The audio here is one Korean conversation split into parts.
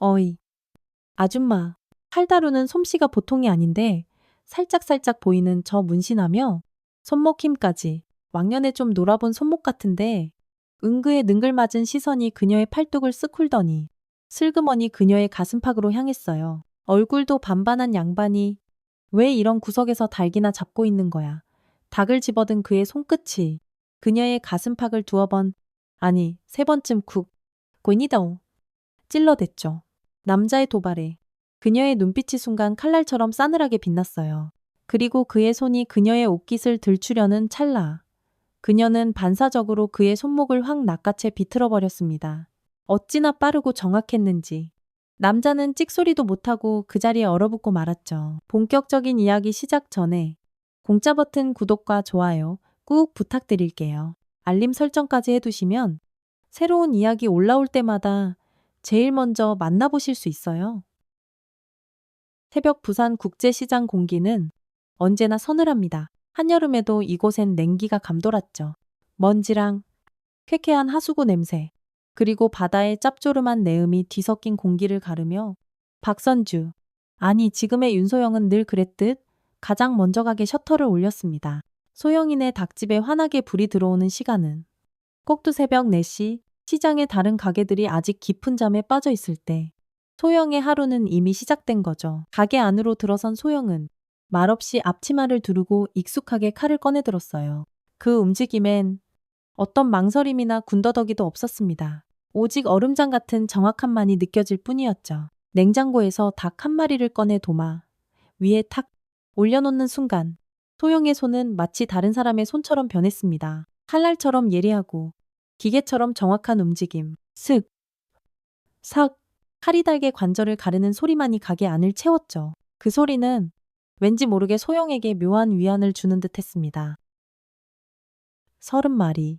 어이, 아줌마. 칼 다루는 솜씨가 보통이 아닌데 살짝살짝 보이는 저 문신하며 손목 힘까지 왕년에 좀 놀아본 손목 같은데 은그의 능글맞은 시선이 그녀의 팔뚝을 쓱 훑더니 슬그머니 그녀의 가슴팍으로 향했어요. 얼굴도 반반한 양반이 왜 이런 구석에서 닭이나 잡고 있는 거야. 닭을 집어든 그의 손끝이 그녀의 가슴팍을 두어 번, 아니 세 번쯤 쿡, 꽌이다오 찔러댔죠. 남자의 도발에 그녀의 눈빛이 순간 칼날처럼 싸늘하게 빛났어요. 그리고 그의 손이 그녀의 옷깃을 들추려는 찰나 그녀는 반사적으로 그의 손목을 확 낚아채 비틀어 버렸습니다. 어찌나 빠르고 정확했는지 남자는 찍소리도 못하고 그 자리에 얼어붙고 말았죠. 본격적인 이야기 시작 전에 공짜 버튼 구독과 좋아요 꾹 부탁드릴게요. 알림 설정까지 해두시면 새로운 이야기 올라올 때마다 제일 먼저 만나보실 수 있어요. 새벽 부산 국제시장 공기는 언제나 서늘합니다. 한여름에도 이곳엔 냉기가 감돌았죠. 먼지랑 쾌쾌한 하수구 냄새, 그리고 바다의 짭조름한 내음이 뒤섞인 공기를 가르며 박선주, 아니 지금의 윤소영은 늘 그랬듯 가장 먼저 가게 셔터를 올렸습니다. 소영이네 닭집에 환하게 불이 들어오는 시간은 꼭두 새벽 4시, 시장의 다른 가게들이 아직 깊은 잠에 빠져 있을 때 소영의 하루는 이미 시작된 거죠. 가게 안으로 들어선 소영은 말없이 앞치마를 두르고 익숙하게 칼을 꺼내 들었어요. 그 움직임엔 어떤 망설임이나 군더더기도 없었습니다. 오직 얼음장 같은 정확함만이 느껴질 뿐이었죠. 냉장고에서 닭 한 마리를 꺼내 도마 위에 탁 올려놓는 순간 소영의 손은 마치 다른 사람의 손처럼 변했습니다. 칼날처럼 예리하고 기계처럼 정확한 움직임. 슥, 삭, 칼이 달게 관절을 가르는 소리만이 가게 안을 채웠죠. 그 소리는 왠지 모르게 소영에게 묘한 위안을 주는 듯 했습니다. 30마리.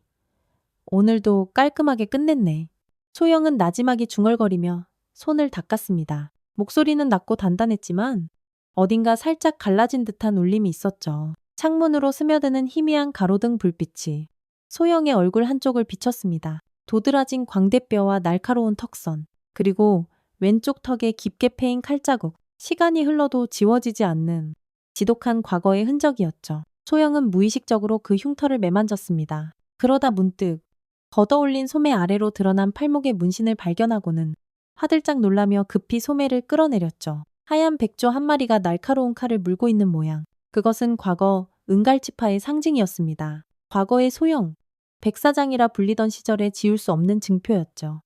오늘도 깔끔하게 끝냈네. 소영은 나지막이 중얼거리며 손을 닦았습니다. 목소리는 낮고 단단했지만 어딘가 살짝 갈라진 듯한 울림이 있었죠. 창문으로 스며드는 희미한 가로등 불빛이 소영의 얼굴 한쪽을 비췄습니다. 도드라진 광대뼈와 날카로운 턱선, 그리고 왼쪽 턱에 깊게 패인 칼자국, 시간이 흘러도 지워지지 않는 지독한 과거의 흔적이었죠. 소영은 무의식적으로 그 흉터를 매만졌습니다. 그러다 문득 걷어올린 소매 아래로 드러난 팔목의 문신을 발견하고는 화들짝 놀라며 급히 소매를 끌어내렸죠. 하얀 백조 한 마리가 날카로운 칼을 물고 있는 모양. 그것은 과거 은갈치파의 상징이었습니다. 과거의 소영, 백사장이라 불리던 시절에 지울 수 없는 증표였죠.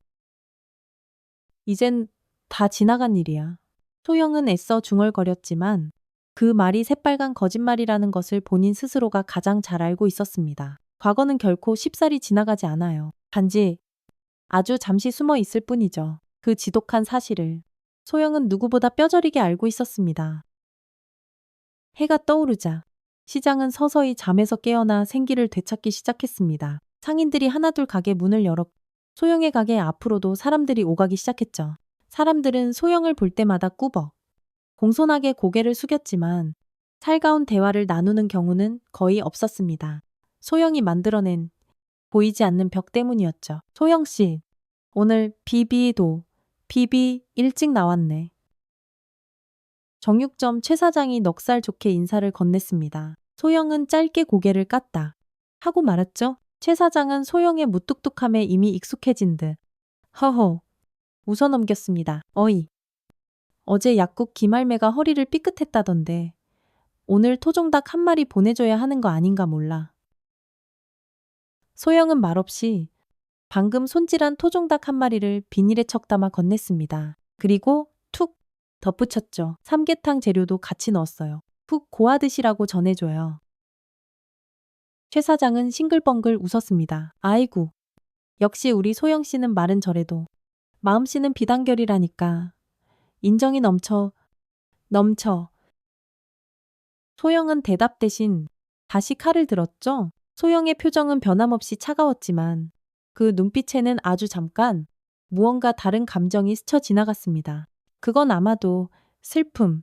이젠 다 지나간 일이야. 소영은 애써 중얼거렸지만 그 말이 새빨간 거짓말이라는 것을 본인 스스로가 가장 잘 알고 있었습니다. 과거는 결코 쉽사리 지나가지 않아요. 단지 아주 잠시 숨어 있을 뿐이죠. 그 지독한 사실을 소영은 누구보다 뼈저리게 알고 있었습니다. 해가 떠오르자 시장은 서서히 잠에서 깨어나 생기를 되찾기 시작했습니다. 상인들이 하나둘 가게 문을 열었고 소영의 가게 앞으로도 사람들이 오가기 시작했죠. 사람들은 소영을 볼 때마다 꾸벅 공손하게 고개를 숙였지만 살가운 대화를 나누는 경우는 거의 없었습니다. 소영이 만들어낸 보이지 않는 벽 때문이었죠. 소영씨, 오늘 비비 일찍 나왔네. 정육점 최 사장이 넉살 좋게 인사를 건넸습니다. 소영은 짧게 고개를 깠다 하고 말았죠. 최 사장은 소영의 무뚝뚝함에 이미 익숙해진 듯 허허 웃어 넘겼습니다. 어이, 어제 약국 김할매가 허리를 삐끗했다던데 오늘 토종닭 한 마리 보내줘야 하는 거 아닌가 몰라. 소영은 말없이 방금 손질한 토종닭 한 마리를 비닐에 척 담아 건넸습니다. 그리고 툭 덧붙였죠. 삼계탕 재료도 같이 넣었어요. 푹 고아드시라고 전해줘요. 최 사장은 싱글벙글 웃었습니다. 아이고, 역시 우리 소영 씨는 말은 저래도 마음씨는 비단결이라니까. 인정이 넘쳐. 소영은 대답 대신 다시 칼을 들었죠. 소영의 표정은 변함없이 차가웠지만 그 눈빛에는 아주 잠깐 무언가 다른 감정이 스쳐 지나갔습니다. 그건 아마도 슬픔,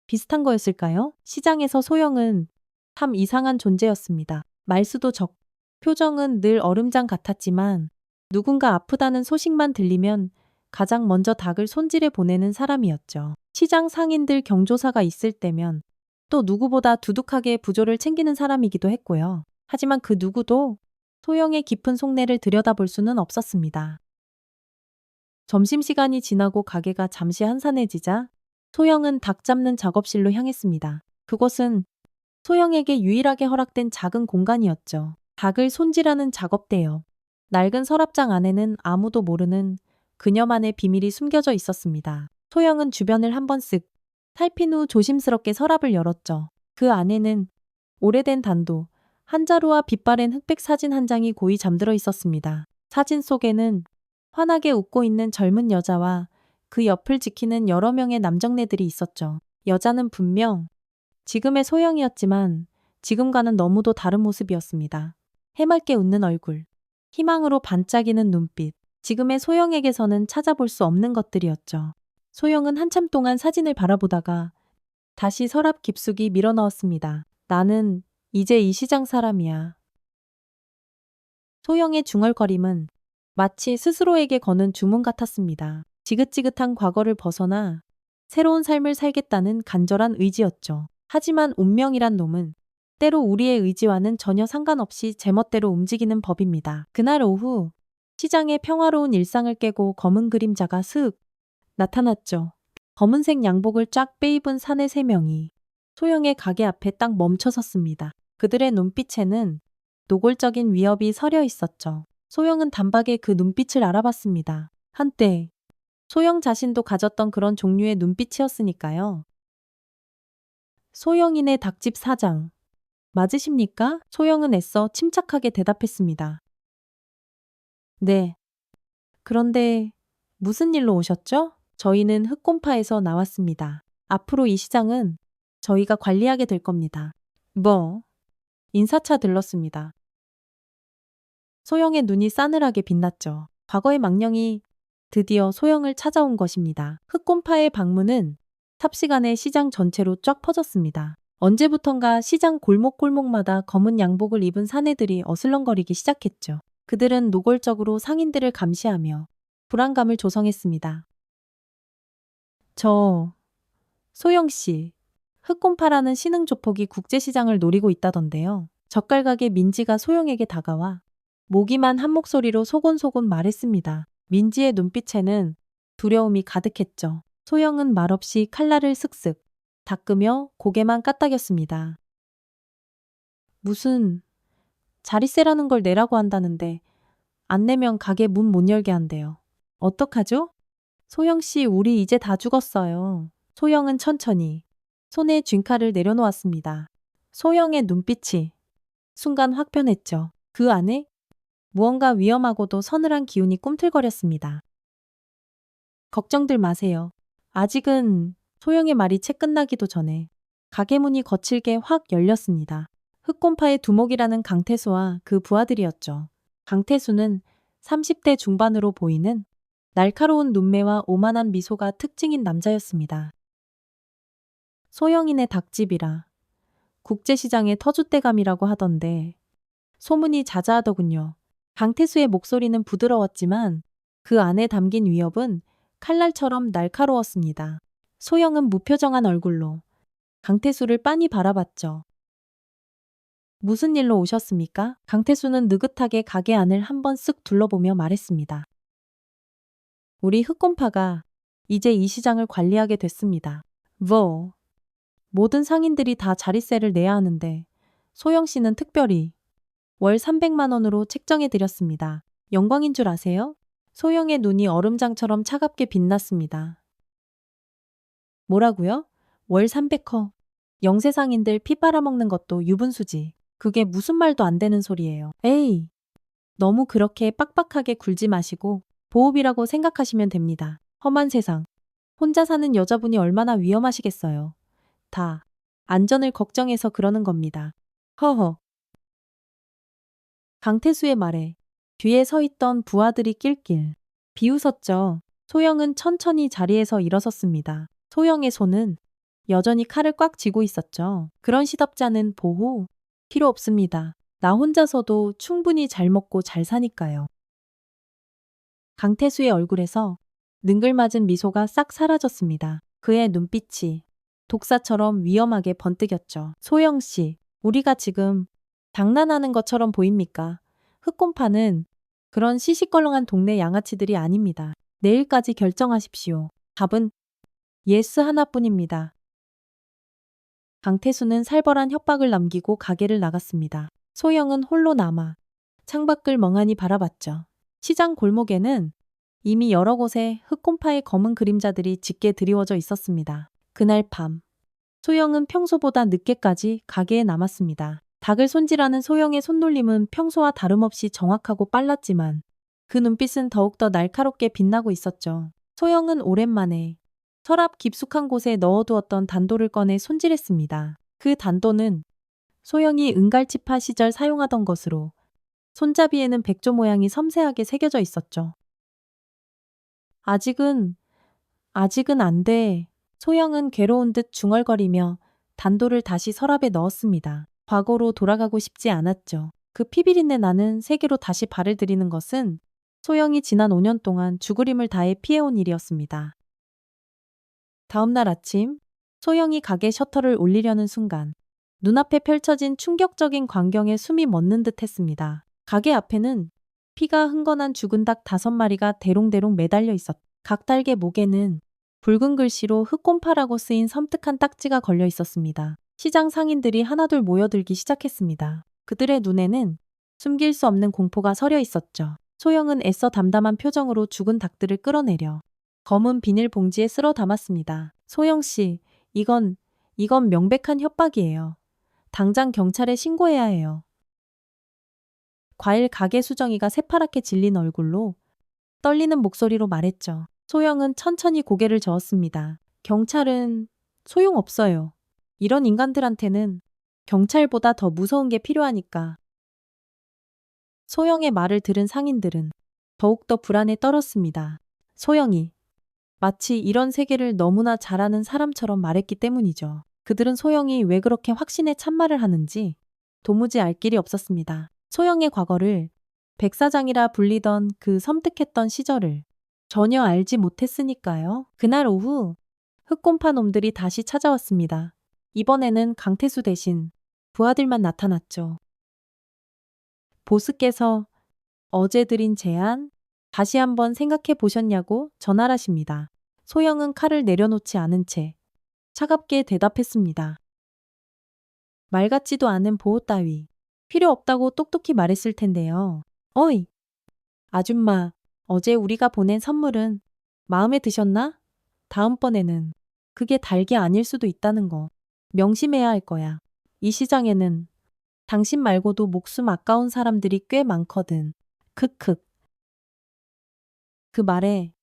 비슷한 거였을까요? 시장에서 소영은 참 이상한 존재였습니다. 말수도 적, 표정은 늘 얼음장 같았지만 누군가 아프다는 소식만 들리면 가장 먼저 닭을 손질해 보내는 사람이었죠. 시장 상인들 경조사가 있을 때면 또 누구보다 두둑하게 부조를 챙기는 사람이기도 했고요. 하지만 그 누구도 소영의 깊은 속내를 들여다볼 수는 없었습니다. 점심시간이 지나고 가게가 잠시 한산해지자 소영은 닭 잡는 작업실로 향했습니다. 그곳은 소영에게 유일하게 허락된 작은 공간이었죠. 닭을 손질하는 작업대요. 낡은 서랍장 안에는 아무도 모르는 그녀만의 비밀이 숨겨져 있었습니다. 소영은 주변을 한번 쓱 살핀 후 조심스럽게 서랍을 열었죠. 그 안에는 오래된 단도, 한자루와 빛바랜 흑백 사진 한 장이 고이 잠들어 있었습니다. 사진 속에는 환하게 웃고 있는 젊은 여자와 그 옆을 지키는 여러 명의 남정네들이 있었죠. 여자는 분명 지금의 소영이었지만 지금과는 너무도 다른 모습이었습니다. 해맑게 웃는 얼굴, 희망으로 반짝이는 눈빛, 지금의 소영에게서는 찾아볼 수 없는 것들이었죠. 소영은 한참 동안 사진을 바라보다가 다시 서랍 깊숙이 밀어넣었습니다. 나는 이제 이 시장 사람이야. 소영의 중얼거림은 마치 스스로에게 거는 주문 같았습니다. 지긋지긋한 과거를 벗어나 새로운 삶을 살겠다는 간절한 의지였죠. 하지만 운명이란 놈은 때로 우리의 의지와는 전혀 상관없이 제멋대로 움직이는 법입니다. 그날 오후 시장의 평화로운 일상을 깨고 검은 그림자가 슥 나타났죠. 검은색 양복을 쫙 빼입은 사내 3명이 소영의 가게 앞에 딱 멈춰 섰습니다. 그들의 눈빛에는 노골적인 위협이 서려 있었죠. 소영은 단박에 그 눈빛을 알아봤습니다. 한때 소영 자신도 가졌던 그런 종류의 눈빛이었으니까요. 소영이네 닭집 사장, 맞으십니까? 소영은 애써 침착하게 대답했습니다. 네. 그런데 무슨 일로 오셨죠? 저희는 흑곰파에서 나왔습니다. 앞으로 이 시장은 저희가 관리하게 될 겁니다. 뭐? 인사차 들렀습니다. 소영의 눈이 싸늘하게 빛났죠. 과거의 망령이 드디어 소영을 찾아온 것입니다. 흑곰파의 방문은 삽시간에 시장 전체로 쫙 퍼졌습니다. 언제부턴가 시장 골목골목마다 검은 양복을 입은 사내들이 어슬렁거리기 시작했죠. 그들은 노골적으로 상인들을 감시하며 불안감을 조성했습니다. 소영 씨, 흑곰파라는 신흥조폭이 국제시장을 노리고 있다던데요. 젓갈가게 민지가 소영에게 다가와 모기만 한 목소리로 소곤소곤 말했습니다. 민지의 눈빛에는 두려움이 가득했죠. 소영은 말없이 칼날을 슥슥 닦으며 고개만 까딱였습니다. 무슨 자리세라는 걸 내라고 한다는데 안 내면 가게 문 못 열게 한대요. 어떡하죠? 소영 씨, 우리 이제 다 죽었어요. 소영은 천천히 손에 쥔칼을 내려놓았습니다. 소영의 눈빛이 순간 확 변했죠. 그 안에 무언가 위험하고도 서늘한 기운이 꿈틀거렸습니다. 걱정들 마세요. 아직은 소영의 말이 채 끝나기도 전에 가게 문이 거칠게 확 열렸습니다. 흑곰파의 두목이라는 강태수와 그 부하들이었죠. 강태수는 30대 중반으로 보이는 날카로운 눈매와 오만한 미소가 특징인 남자였습니다. 소영이네 닭집이라 국제시장의 터줏대감이라고 하던데 소문이 자자하더군요. 강태수의 목소리는 부드러웠지만 그 안에 담긴 위협은 칼날처럼 날카로웠습니다. 소영은 무표정한 얼굴로 강태수를 빤히 바라봤죠. 무슨 일로 오셨습니까? 강태수는 느긋하게 가게 안을 한번 쓱 둘러보며 말했습니다. 우리 흑곰파가 이제 이 시장을 관리하게 됐습니다. 모든 상인들이 다 자릿세를 내야 하는데 소영 씨는 특별히 월 300만 원으로 책정해 드렸습니다. 영광인 줄 아세요? 소영의 눈이 얼음장처럼 차갑게 빛났습니다. 뭐라고요? 월 300허. 영세 상인들 피 빨아먹는 것도 유분수지. 그게 무슨 말도 안 되는 소리예요. 에이, 너무 그렇게 빡빡하게 굴지 마시고 보업이라고 생각하시면 됩니다. 험한 세상. 혼자 사는 여자분이 얼마나 위험하시겠어요. 다 안전을 걱정해서 그러는 겁니다. 허허. 강태수의 말에 뒤에 서 있던 부하들이 낄낄 비웃었죠. 소영은 천천히 자리에서 일어섰습니다. 소영의 손은 여전히 칼을 꽉 쥐고 있었죠. 그런 시덥잖은 보호 필요 없습니다. 나 혼자서도 충분히 잘 먹고 잘 사니까요. 강태수의 얼굴에서 능글맞은 미소가 싹 사라졌습니다. 그의 눈빛이 독사처럼 위험하게 번뜩였죠. 소영 씨, 우리가 지금 장난하는 것처럼 보입니까? 흑곰파는 그런 시시껄렁한 동네 양아치들이 아닙니다. 내일까지 결정하십시오. 답은 예스 하나뿐입니다. 강태수는 살벌한 협박을 남기고 가게를 나갔습니다. 소영은 홀로 남아 창밖을 멍하니 바라봤죠. 시장 골목에는 이미 여러 곳에 흑곰파의 검은 그림자들이 짙게 드리워져 있었습니다. 그날 밤, 소영은 평소보다 늦게까지 가게에 남았습니다. 닭을 손질하는 소영의 손놀림은 평소와 다름없이 정확하고 빨랐지만 그 눈빛은 더욱더 날카롭게 빛나고 있었죠. 소영은 오랜만에 서랍 깊숙한 곳에 넣어두었던 단도를 꺼내 손질했습니다. 그 단도는 소영이 은갈치파 시절 사용하던 것으로 손잡이에는 백조 모양이 섬세하게 새겨져 있었죠. 아직은 안 돼. 소영은 괴로운 듯 중얼거리며 단도를 다시 서랍에 넣었습니다. 과거로 돌아가고 싶지 않았죠. 그 피비린내 나는 세계로 다시 발을 들이는 것은 소영이 지난 5년 동안 죽으림을 다해 피해온 일이었습니다. 다음 날 아침, 소영이 가게 셔터를 올리려는 순간 눈앞에 펼쳐진 충격적인 광경에 숨이 멎는 듯 했습니다. 가게 앞에는 피가 흥건한 죽은 닭 5마리가 대롱대롱 매달려 있었다. 각 닭의 목에는 붉은 글씨로 흑곰파라고 쓰인 섬뜩한 딱지가 걸려 있었습니다. 시장 상인들이 하나둘 모여들기 시작했습니다. 그들의 눈에는 숨길 수 없는 공포가 서려 있었죠. 소영은 애써 담담한 표정으로 죽은 닭들을 끌어내려 검은 비닐봉지에 쓸어 담았습니다. 소영 씨, 이건 명백한 협박이에요. 당장 경찰에 신고해야 해요. 과일 가게 수정이가 새파랗게 질린 얼굴로 떨리는 목소리로 말했죠. 소영은 천천히 고개를 저었습니다. 경찰은 소용없어요. 이런 인간들한테는 경찰보다 더 무서운 게 필요하니까. 소영의 말을 들은 상인들은 더욱더 불안에 떨었습니다. 소영이 마치 이런 세계를 너무나 잘 아는 사람처럼 말했기 때문이죠. 그들은 소영이 왜 그렇게 확신에 찬말을 하는지 도무지 알 길이 없었습니다. 소영의 과거를 백사장이라 불리던 그 섬뜩했던 시절을 전혀 알지 못했으니까요. 그날 오후 흑곰파 놈들이 다시 찾아왔습니다. 이번에는 강태수 대신 부하들만 나타났죠. 보스께서 어제 드린 제안 다시 한번 생각해 보셨냐고 전화하십니다. 소영은 칼을 내려놓지 않은 채 차갑게 대답했습니다. 말 같지도 않은 보호 따위 필요 없다고 똑똑히 말했을 텐데요. 어이, 아줌마, 어제 우리가 보낸 선물은 마음에 드셨나? 다음번에는 그게 닭이 아닐 수도 있다는 거 명심해야 할 거야. 이 시장에는 당신 말고도 목숨 아까운 사람들이 꽤 많거든. 크크. 그 말에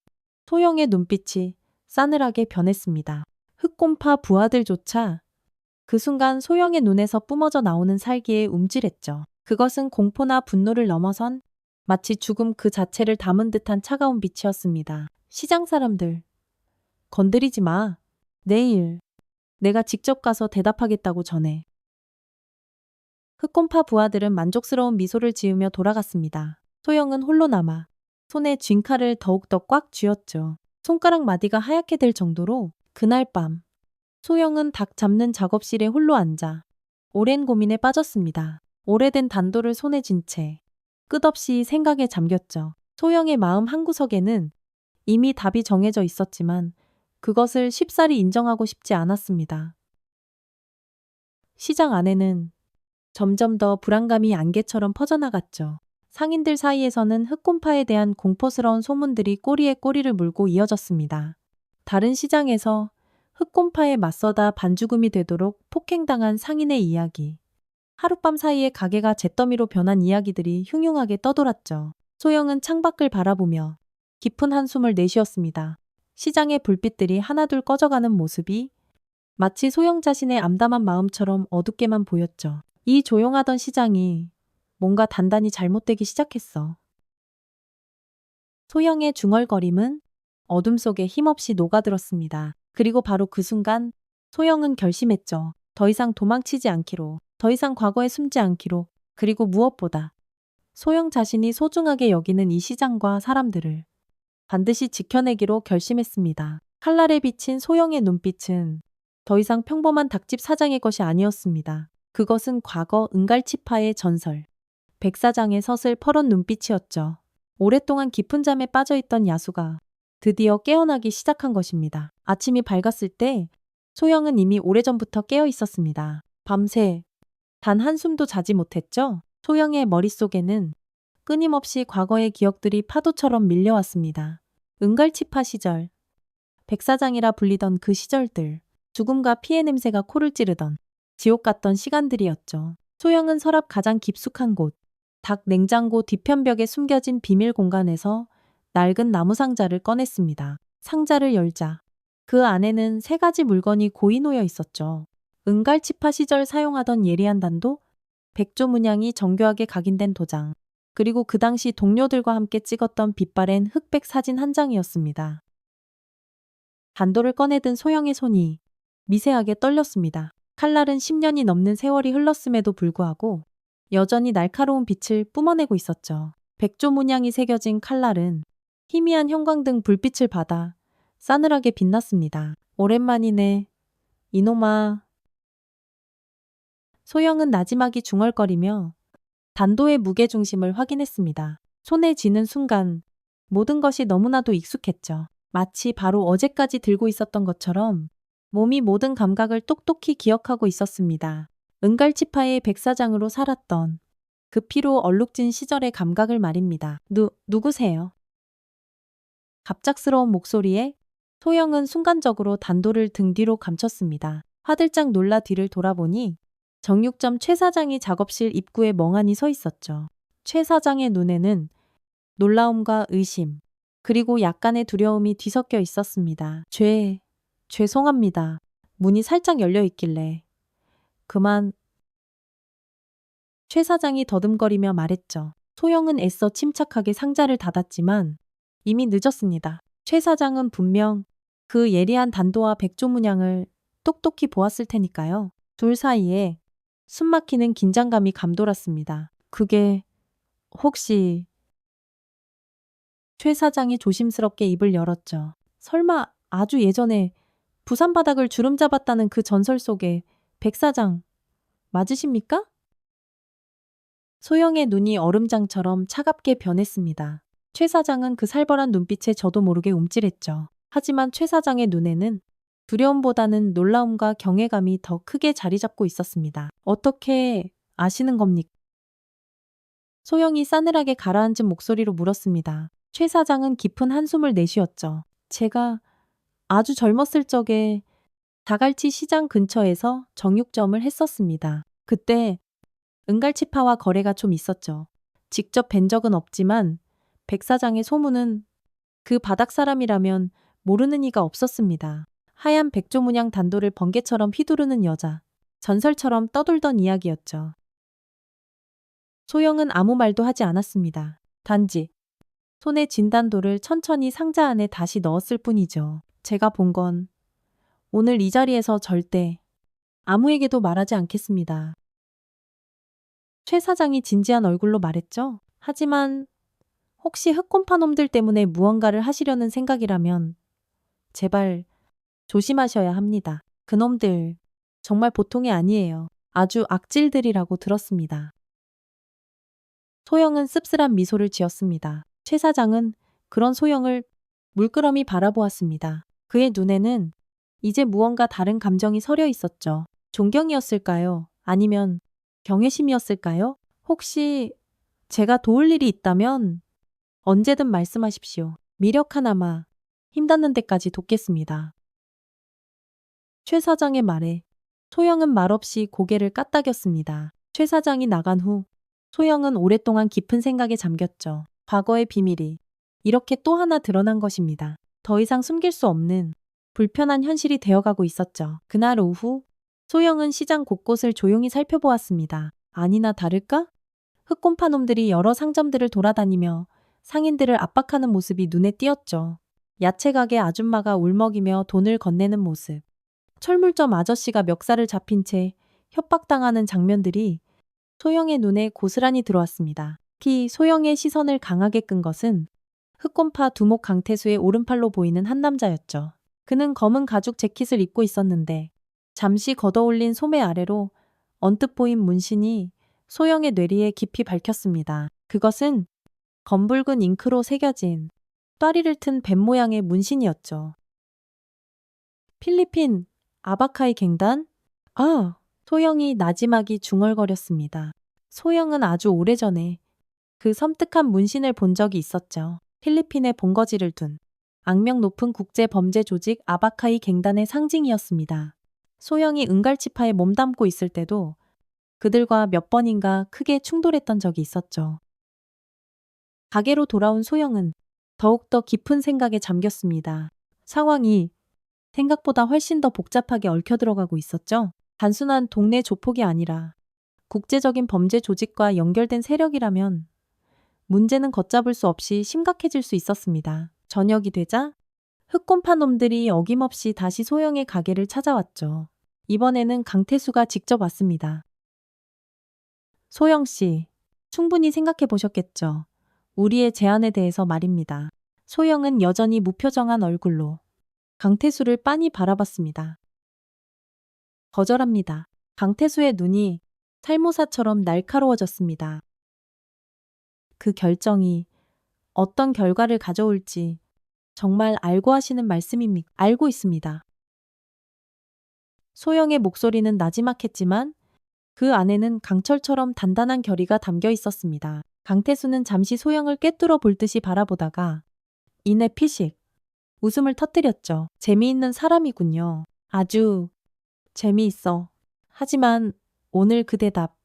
소영의 눈빛이 싸늘하게 변했습니다. 흑곰파 부하들조차 그 순간 소영의 눈에서 뿜어져 나오는 살기에 움찔했죠. 그것은 공포나 분노를 넘어선 마치 죽음 그 자체를 담은 듯한 차가운 빛이었습니다. 시장 사람들, 건드리지 마. 내일 내가 직접 가서 대답하겠다고 전해. 흑곰파 부하들은 만족스러운 미소를 지으며 돌아갔습니다. 소영은 홀로 남아 손에 쥔 칼을 더욱더 꽉 쥐었죠. 손가락 마디가 하얗게 될 정도로 그날 밤 소영은 닭 잡는 작업실에 홀로 앉아 오랜 고민에 빠졌습니다. 오래된 단도를 손에 쥔 채 끝없이 생각에 잠겼죠. 소영의 마음 한구석에는 이미 답이 정해져 있었지만 그것을 쉽사리 인정하고 싶지 않았습니다. 시장 안에는 점점 더 불안감이 안개처럼 퍼져나갔죠. 상인들 사이에서는 흑곰파에 대한 공포스러운 소문들이 꼬리에 꼬리를 물고 이어졌습니다. 다른 시장에서 흑곰파에 맞서다 반죽음이 되도록 폭행당한 상인의 이야기. 하룻밤 사이에 가게가 잿더미로 변한 이야기들이 흉흉하게 떠돌았죠. 소영은 창밖을 바라보며 깊은 한숨을 내쉬었습니다. 시장의 불빛들이 하나둘 꺼져가는 모습이 마치 소영 자신의 암담한 마음처럼 어둡게만 보였죠. 이 조용하던 시장이 뭔가 단단히 잘못되기 시작했어. 소영의 중얼거림은 어둠 속에 힘없이 녹아들었습니다. 그리고 바로 그 순간 소영은 결심했죠. 더 이상 도망치지 않기로, 더 이상 과거에 숨지 않기로, 그리고 무엇보다 소영 자신이 소중하게 여기는 이 시장과 사람들을 반드시 지켜내기로 결심했습니다. 칼날에 비친 소영의 눈빛은 더 이상 평범한 닭집 사장의 것이 아니었습니다. 그것은 과거 은갈치파의 전설, 백사장의 섯을 퍼런 눈빛이었죠. 오랫동안 깊은 잠에 빠져있던 야수가 드디어 깨어나기 시작한 것입니다. 아침이 밝았을 때 소영은 이미 오래전부터 깨어 있었습니다. 밤새 단 한숨도 자지 못했죠. 소영의 머릿속에는 끊임없이 과거의 기억들이 파도처럼 밀려왔습니다. 은갈치파 시절, 백사장이라 불리던 그 시절들, 죽음과 피해 냄새가 코를 찌르던 지옥 같던 시간들이었죠. 소영은 서랍 가장 깊숙한 곳, 닭 냉장고 뒤편벽에 숨겨진 비밀 공간에서 낡은 나무 상자를 꺼냈습니다. 상자를 열자 그 안에는 3가지 물건이 고이 놓여 있었죠. 은갈치파 시절 사용하던 예리한 단도, 백조 문양이 정교하게 각인된 도장, 그리고 그 당시 동료들과 함께 찍었던 빛바랜 흑백 사진 한 장이었습니다. 단도를 꺼내든 소영의 손이 미세하게 떨렸습니다. 칼날은 10년이 넘는 세월이 흘렀음에도 불구하고 여전히 날카로운 빛을 뿜어내고 있었죠. 백조 문양이 새겨진 칼날은 희미한 형광등 불빛을 받아 싸늘하게 빛났습니다. 오랜만이네. 이놈아. 소영은 나지막이 중얼거리며 단도의 무게중심을 확인했습니다. 손에 쥐는 순간 모든 것이 너무나도 익숙했죠. 마치 바로 어제까지 들고 있었던 것처럼 몸이 모든 감각을 똑똑히 기억하고 있었습니다. 은갈치파의 백사장으로 살았던 그 피로 얼룩진 시절의 감각을 말입니다. 누구세요? 갑작스러운 목소리에 소영은 순간적으로 단도를 등 뒤로 감췄습니다. 화들짝 놀라 뒤를 돌아보니 정육점 최 사장이 작업실 입구에 멍하니 서 있었죠. 최 사장의 눈에는 놀라움과 의심, 그리고 약간의 두려움이 뒤섞여 있었습니다. 죄송합니다. 문이 살짝 열려 있길래. 그만. 최 사장이 더듬거리며 말했죠. 소영은 애써 침착하게 상자를 닫았지만 이미 늦었습니다. 최 사장은 분명 그 예리한 단도와 백조 문양을 똑똑히 보았을 테니까요. 둘 사이에 숨막히는 긴장감이 감돌았습니다. 그게 혹시... 최 사장이 조심스럽게 입을 열었죠. 설마 아주 예전에 부산 바닥을 주름 잡았다는 그 전설 속의 백 사장 맞으십니까? 소영의 눈이 얼음장처럼 차갑게 변했습니다. 최 사장은 그 살벌한 눈빛에 저도 모르게 움찔했죠. 하지만 최 사장의 눈에는 두려움보다는 놀라움과 경외감이 더 크게 자리 잡고 있었습니다. 어떻게 아시는 겁니까? 소영이 싸늘하게 가라앉은 목소리로 물었습니다. 최 사장은 깊은 한숨을 내쉬었죠. 제가 아주 젊었을 적에 다갈치 시장 근처에서 정육점을 했었습니다. 그때 은갈치파와 거래가 좀 있었죠. 직접 뵌 적은 없지만 백 사장의 소문은 그 바닥 사람이라면 모르는 이가 없었습니다. 하얀 백조 문양 단도를 번개처럼 휘두르는 여자. 전설처럼 떠돌던 이야기였죠. 소영은 아무 말도 하지 않았습니다. 단지 손에 쥔 단도를 천천히 상자 안에 다시 넣었을 뿐이죠. 제가 본 건 오늘 이 자리에서 절대 아무에게도 말하지 않겠습니다. 최 사장이 진지한 얼굴로 말했죠. 하지만 혹시 흑곰파 놈들 때문에 무언가를 하시려는 생각이라면 제발 조심하셔야 합니다. 그놈들 정말 보통이 아니에요. 아주 악질들이라고 들었습니다. 소영은 씁쓸한 미소를 지었습니다. 최 사장은 그런 소영을 물끄러미 바라보았습니다. 그의 눈에는 이제 무언가 다른 감정이 서려 있었죠. 존경이었을까요? 아니면 경외심이었을까요? 혹시 제가 도울 일이 있다면 언제든 말씀하십시오. 미력 하나마 힘닿는 데까지 돕겠습니다. 최 사장의 말에 소영은 말없이 고개를 까딱였습니다. 최 사장이 나간 후 소영은 오랫동안 깊은 생각에 잠겼죠. 과거의 비밀이 이렇게 또 하나 드러난 것입니다. 더 이상 숨길 수 없는 불편한 현실이 되어가고 있었죠. 그날 오후 소영은 시장 곳곳을 조용히 살펴보았습니다. 아니나 다를까? 흑곰파 놈들이 여러 상점들을 돌아다니며 상인들을 압박하는 모습이 눈에 띄었죠. 야채 가게 아줌마가 울먹이며 돈을 건네는 모습. 철물점 아저씨가 멱살을 잡힌 채 협박당하는 장면들이 소영의 눈에 고스란히 들어왔습니다. 특히 소영의 시선을 강하게 끈 것은 흑곰파 두목 강태수의 오른팔로 보이는 한 남자였죠. 그는 검은 가죽 재킷을 입고 있었는데 잠시 걷어올린 소매 아래로 언뜻 보인 문신이 소영의 뇌리에 깊이 밝혔습니다. 그것은 검붉은 잉크로 새겨진 또아리를 튼 뱀 모양의 문신이었죠. 필리핀 아바카이 갱단? 아, 소영이 나지막이 중얼거렸습니다. 소영은 아주 오래전에 그 섬뜩한 문신을 본 적이 있었죠. 필리핀에 본거지를 둔 악명 높은 국제 범죄 조직 아바카이 갱단의 상징이었습니다. 소영이 은갈치파에 몸담고 있을 때도 그들과 몇 번인가 크게 충돌했던 적이 있었죠. 가게로 돌아온 소영은 더욱더 깊은 생각에 잠겼습니다. 상황이 생각보다 훨씬 더 복잡하게 얽혀들어가고 있었죠. 단순한 동네 조폭이 아니라 국제적인 범죄 조직과 연결된 세력이라면 문제는 걷잡을 수 없이 심각해질 수 있었습니다. 저녁이 되자 흑곰파 놈들이 어김없이 다시 소영의 가게를 찾아왔죠. 이번에는 강태수가 직접 왔습니다. 소영 씨, 충분히 생각해 보셨겠죠? 우리의 제안에 대해서 말입니다. 소영은 여전히 무표정한 얼굴로 강태수를 빤히 바라봤습니다. 거절합니다. 강태수의 눈이 살모사처럼 날카로워졌습니다. 그 결정이 어떤 결과를 가져올지 정말 알고 하시는 말씀입니까? 알고 있습니다. 소영의 목소리는 나지막했지만 그 안에는 강철처럼 단단한 결의가 담겨 있었습니다. 강태수는 잠시 소영을 꿰뚫어 볼 듯이 바라보다가 이내 피식 웃음을 터뜨렸죠. 재미있는 사람이군요. 아주 재미있어. 하지만 오늘 그 대답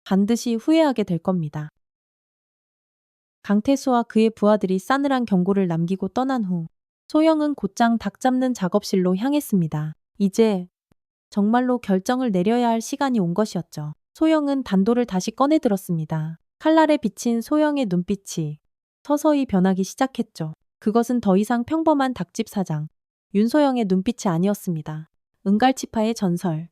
반드시 후회하게 될 겁니다. 강태수와 그의 부하들이 싸늘한 경고를 남기고 떠난 후 소영은 곧장 닭 잡는 작업실로 향했습니다. 이제 정말로 결정을 내려야 할 시간이 온 것이었죠. 소영은 단도를 다시 꺼내 들었습니다. 칼날에 비친 소영의 눈빛이 서서히 변하기 시작했죠. 그것은 더 이상 평범한 닭집 사장 윤소영의 눈빛이 아니었습니다. 은갈치파의 전설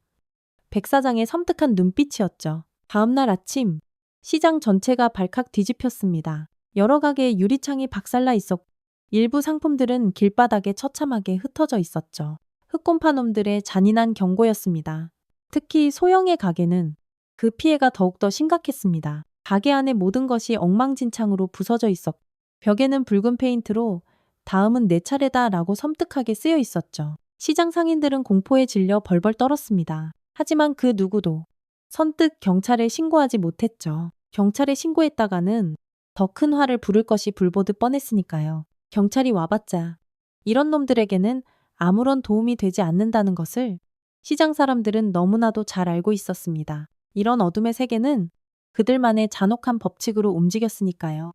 백 사장의 섬뜩한 눈빛이었죠. 다음날 아침 시장 전체가 발칵 뒤집혔습니다. 여러 가게의 유리창이 박살나 있었고 일부 상품들은 길바닥에 처참하게 흩어져 있었죠. 흑곰파 놈들의 잔인한 경고였습니다. 특히 소영의 가게는 그 피해가 더욱더 심각했습니다. 가게 안의 모든 것이 엉망진창으로 부서져 있었고 벽에는 붉은 페인트로 다음은 내 차례다 라고 섬뜩하게 쓰여 있었죠. 시장 상인들은 공포에 질려 벌벌 떨었습니다. 하지만 그 누구도 선뜻 경찰에 신고하지 못했죠. 경찰에 신고했다가는 더 큰 화를 부를 것이 불보듯 뻔했으니까요. 경찰이 와봤자 이런 놈들에게는 아무런 도움이 되지 않는다는 것을 시장 사람들은 너무나도 잘 알고 있었습니다. 이런 어둠의 세계는 그들만의 잔혹한 법칙으로 움직였으니까요.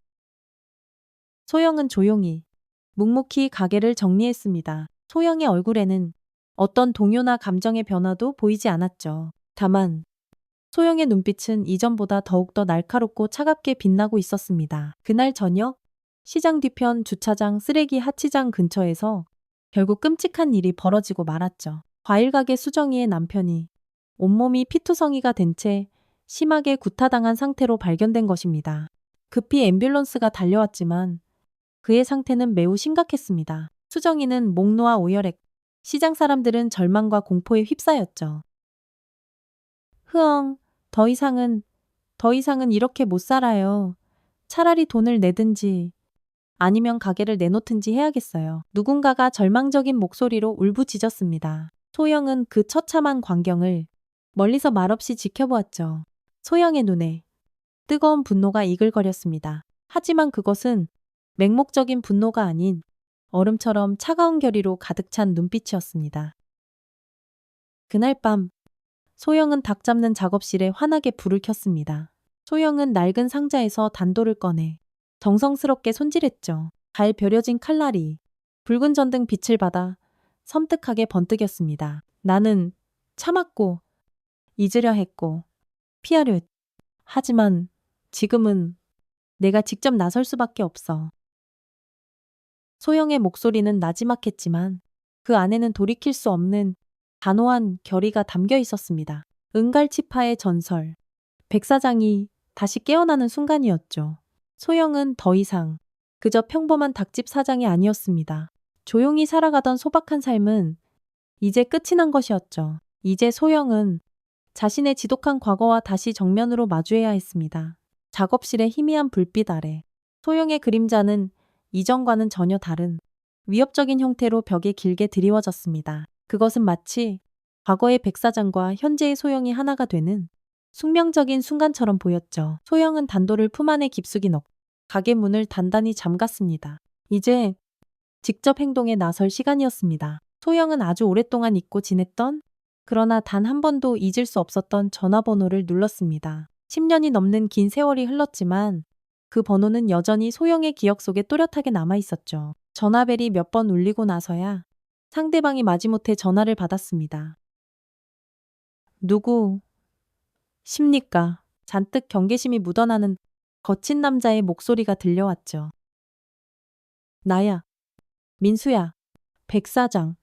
소영은 조용히 묵묵히 가게를 정리했습니다. 소영의 얼굴에는 어떤 동요나 감정의 변화도 보이지 않았죠. 다만 소영의 눈빛은 이전보다 더욱더 날카롭고 차갑게 빛나고 있었습니다. 그날 저녁 시장 뒤편 주차장 쓰레기 하치장 근처에서 결국 끔찍한 일이 벌어지고 말았죠. 과일가게 수정이의 남편이 온몸이 피투성이가 된 채 심하게 구타당한 상태로 발견된 것입니다. 급히 앰뷸런스가 달려왔지만 그의 상태는 매우 심각했습니다. 수정이는 목 놓아 오열했고 시장 사람들은 절망과 공포에 휩싸였죠. 흐엉, 더 이상은 이렇게 못 살아요. 차라리 돈을 내든지 아니면 가게를 내놓든지 해야겠어요. 누군가가 절망적인 목소리로 울부짖었습니다. 소영은 그 처참한 광경을 멀리서 말없이 지켜보았죠. 소영의 눈에 뜨거운 분노가 이글거렸습니다. 하지만 그것은 맹목적인 분노가 아닌 얼음처럼 차가운 결의로 가득 찬 눈빛이었습니다. 그날 밤 소영은 닭 잡는 작업실에 환하게 불을 켰습니다. 소영은 낡은 상자에서 단도를 꺼내 정성스럽게 손질했죠. 잘 벼려진 칼날이 붉은 전등 빛을 받아 섬뜩하게 번뜩였습니다. 나는 참았고 잊으려 했고 피하려 했. 하지만 지금은 내가 직접 나설 수밖에 없어. 소영의 목소리는 나지막했지만 그 안에는 돌이킬 수 없는 단호한 결의가 담겨 있었습니다. 은갈치파의 전설. 백 사장이 다시 깨어나는 순간이었죠. 소영은 더 이상 그저 평범한 닭집 사장이 아니었습니다. 조용히 살아가던 소박한 삶은 이제 끝이 난 것이었죠. 이제 소영은 자신의 지독한 과거와 다시 정면으로 마주해야 했습니다. 작업실의 희미한 불빛 아래 소영의 그림자는 이전과는 전혀 다른 위협적인 형태로 벽에 길게 드리워졌습니다. 그것은 마치 과거의 백사장과 현재의 소영이 하나가 되는 숙명적인 순간처럼 보였죠. 소영은 단도를 품 안에 깊숙이 넣고 가게 문을 단단히 잠갔습니다. 이제 직접 행동에 나설 시간이었습니다. 소영은 아주 오랫동안 잊고 지냈던 그러나 단 한 번도 잊을 수 없었던 전화번호를 눌렀습니다. 10년이 넘는 긴 세월이 흘렀지만 그 번호는 여전히 소영의 기억 속에 또렷하게 남아 있었죠. 전화벨이 몇 번 울리고 나서야 상대방이 마지못해 전화를 받았습니다. 누구? 십니까? 잔뜩 경계심이 묻어나는 거친 남자의 목소리가 들려왔죠. 나야. 민수야. 백 사장.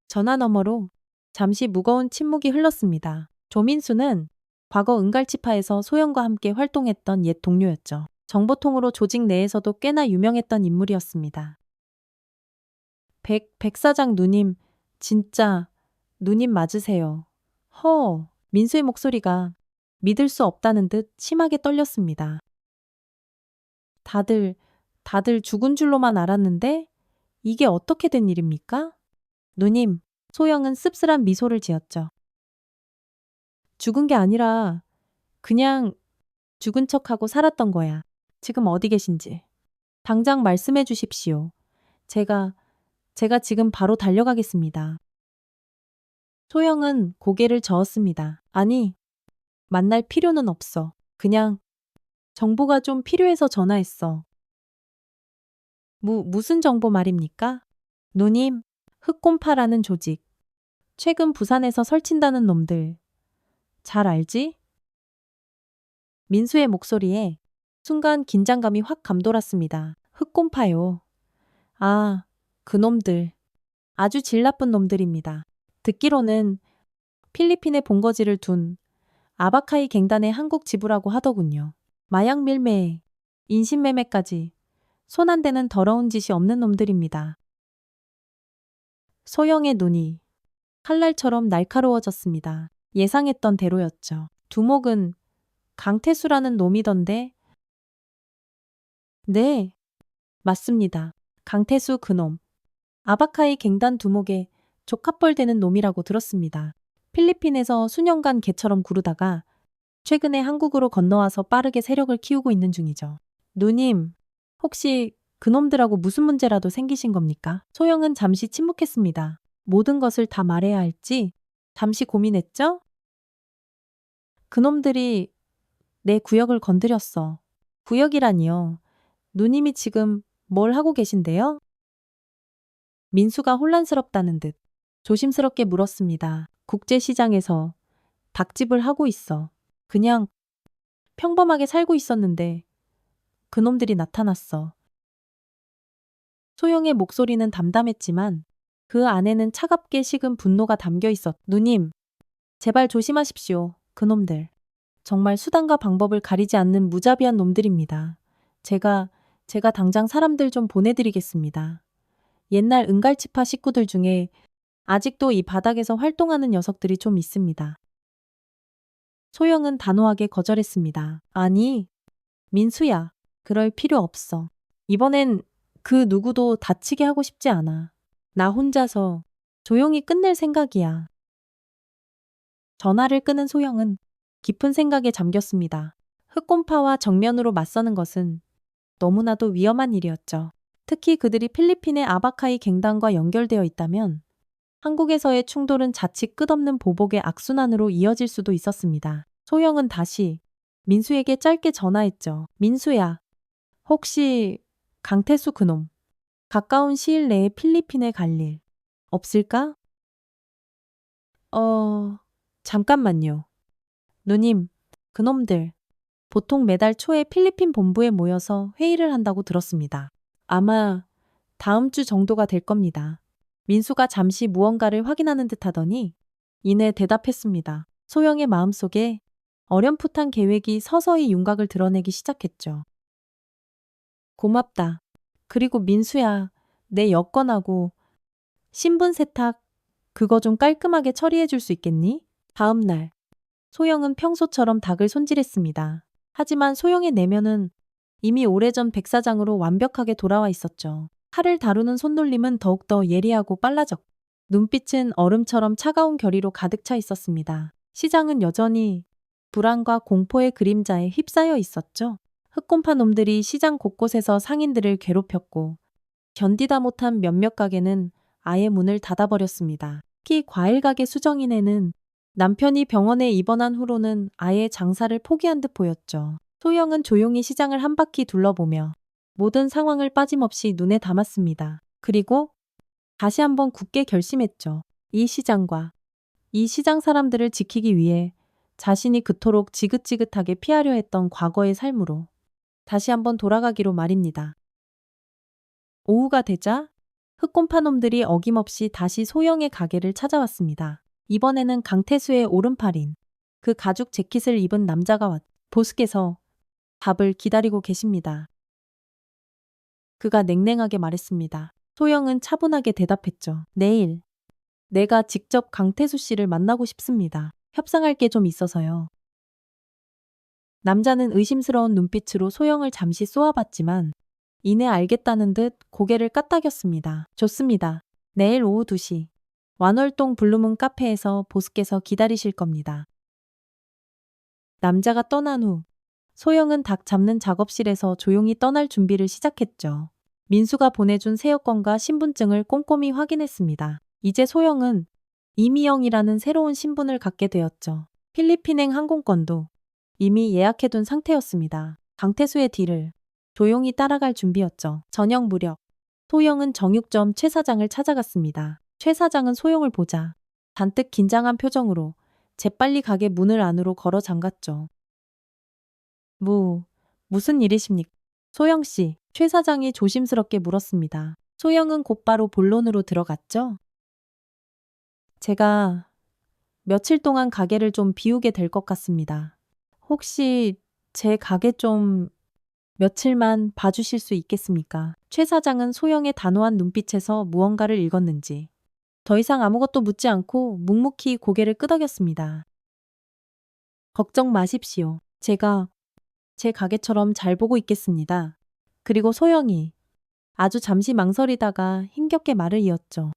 전화 너머로 잠시 무거운 침묵이 흘렀습니다. 조민수는 과거 은갈치파에서 소영과 함께 활동했던 옛 동료였죠. 정보통으로 조직 내에서도 꽤나 유명했던 인물이었습니다. 백 사장 누님, 진짜 누님 맞으세요. 민수의 목소리가 믿을 수 없다는 듯 심하게 떨렸습니다. 다들 죽은 줄로만 알았는데 이게 어떻게 된 일입니까? 누님, 소영은 씁쓸한 미소를 지었죠. 죽은 게 아니라 그냥 죽은 척하고 살았던 거야. 지금 어디 계신지. 당장 말씀해 주십시오. 제가 지금 바로 달려가겠습니다. 소영은 고개를 저었습니다. 아니, 만날 필요는 없어. 그냥 정보가 좀 필요해서 전화했어. 무슨 정보 말입니까? 누님, 흑곰파라는 조직. 최근 부산에서 설친다는 놈들. 잘 알지? 민수의 목소리에 순간 긴장감이 확 감돌았습니다. 흑곰파요. 아, 그놈들. 아주 질 나쁜 놈들입니다. 듣기로는 필리핀에 본거지를 둔 아바카이 갱단의 한국 지부라고 하더군요. 마약 밀매, 인신매매까지 손 안 대는 더러운 짓이 없는 놈들입니다. 소영의 눈이 칼날처럼 날카로워졌습니다. 예상했던 대로였죠. 두목은 강태수라는 놈이던데. 네, 맞습니다. 강태수 그놈. 아바카이 갱단 두목의 조카뻘 되는 놈이라고 들었습니다. 필리핀에서 수년간 개처럼 구르다가 최근에 한국으로 건너와서 빠르게 세력을 키우고 있는 중이죠. 누님, 혹시 그놈들하고 무슨 문제라도 생기신 겁니까? 소영은 잠시 침묵했습니다. 모든 것을 다 말해야 할지 잠시 고민했죠? 그놈들이 내 구역을 건드렸어. 구역이라니요. 누님이 지금 뭘 하고 계신데요? 민수가 혼란스럽다는 듯 조심스럽게 물었습니다. 국제시장에서 닭집을 하고 있어. 그냥 평범하게 살고 있었는데 그놈들이 나타났어. 소영의 목소리는 담담했지만 그 안에는 차갑게 식은 분노가 담겨 있었. 누님, 제발 조심하십시오. 그놈들. 정말 수단과 방법을 가리지 않는 무자비한 놈들입니다. 제가 당장 사람들 좀 보내드리겠습니다. 옛날 은갈치파 식구들 중에 아직도 이 바닥에서 활동하는 녀석들이 좀 있습니다. 소영은 단호하게 거절했습니다. 아니, 민수야. 그럴 필요 없어. 이번엔 그 누구도 다치게 하고 싶지 않아. 나 혼자서 조용히 끝낼 생각이야. 전화를 끄는 소영은 깊은 생각에 잠겼습니다. 흑곰파와 정면으로 맞서는 것은 너무나도 위험한 일이었죠. 특히 그들이 필리핀의 아바카이 갱단과 연결되어 있다면 한국에서의 충돌은 자칫 끝없는 보복의 악순환으로 이어질 수도 있었습니다. 소영은 다시 민수에게 짧게 전화했죠. 민수야, 혹시 강태수 그놈 가까운 시일 내에 필리핀에 갈 일 없을까? 잠깐만요. 누님, 그놈들 보통 매달 초에 필리핀 본부에 모여서 회의를 한다고 들었습니다. 아마 다음 주 정도가 될 겁니다. 민수가 잠시 무언가를 확인하는 듯 하더니 이내 대답했습니다. 소영의 마음속에 어렴풋한 계획이 서서히 윤곽을 드러내기 시작했죠. 고맙다. 그리고 민수야, 내 여권하고 신분 세탁 그거 좀 깔끔하게 처리해 줄 수 있겠니? 다음 날 소영은 평소처럼 닭을 손질했습니다. 하지만 소영의 내면은 이미 오래전 백사장으로 완벽하게 돌아와 있었죠. 칼을 다루는 손놀림은 더욱더 예리하고 빨라졌고 눈빛은 얼음처럼 차가운 결의로 가득 차 있었습니다. 시장은 여전히 불안과 공포의 그림자에 휩싸여 있었죠. 흑곰파 놈들이 시장 곳곳에서 상인들을 괴롭혔고 견디다 못한 몇몇 가게는 아예 문을 닫아버렸습니다. 특히 과일 가게 수정인에는 남편이 병원에 입원한 후로는 아예 장사를 포기한 듯 보였죠. 소영은 조용히 시장을 한 바퀴 둘러보며 모든 상황을 빠짐없이 눈에 담았습니다. 그리고 다시 한번 굳게 결심했죠. 이 시장과 이 시장 사람들을 지키기 위해 자신이 그토록 지긋지긋하게 피하려 했던 과거의 삶으로 다시 한번 돌아가기로 말입니다. 오후가 되자 흑곰파 놈들이 어김없이 다시 소영의 가게를 찾아왔습니다. 이번에는 강태수의 오른팔인 그 가죽 재킷을 입은 남자가 보스께서 밥을 기다리고 계십니다. 그가 냉랭하게 말했습니다. 소영은 차분하게 대답했죠. 내일 내가 직접 강태수 씨를 만나고 싶습니다. 협상할 게 좀 있어서요. 남자는 의심스러운 눈빛으로 소영을 잠시 쏘아봤지만 이내 알겠다는 듯 고개를 까딱였습니다. 좋습니다. 내일 오후 2시 완월동 블루문 카페에서 보스께서 기다리실 겁니다. 남자가 떠난 후 소영은 닭 잡는 작업실에서 조용히 떠날 준비를 시작했죠. 민수가 보내준 새 여권과 신분증을 꼼꼼히 확인했습니다. 이제 소영은 이미영이라는 새로운 신분을 갖게 되었죠. 필리핀행 항공권도 이미 예약해둔 상태였습니다. 강태수의 뒤를 조용히 따라갈 준비였죠. 저녁 무렵 소영은 정육점 최 사장을 찾아갔습니다. 최 사장은 소영을 보자 잔뜩 긴장한 표정으로 재빨리 가게 문을 안으로 걸어 잠갔죠. 무슨 일이십니까? 소영 씨, 최 사장이 조심스럽게 물었습니다. 소영은 곧바로 본론으로 들어갔죠. 제가 며칠 동안 가게를 좀 비우게 될 것 같습니다. 혹시 제 가게 좀 며칠만 봐주실 수 있겠습니까? 최 사장은 소영의 단호한 눈빛에서 무언가를 읽었는지 더 이상 아무것도 묻지 않고 묵묵히 고개를 끄덕였습니다. 걱정 마십시오. 제가 제 가게처럼 잘 보고 있겠습니다. 그리고 소영이 아주 잠시 망설이다가 힘겹게 말을 이었죠.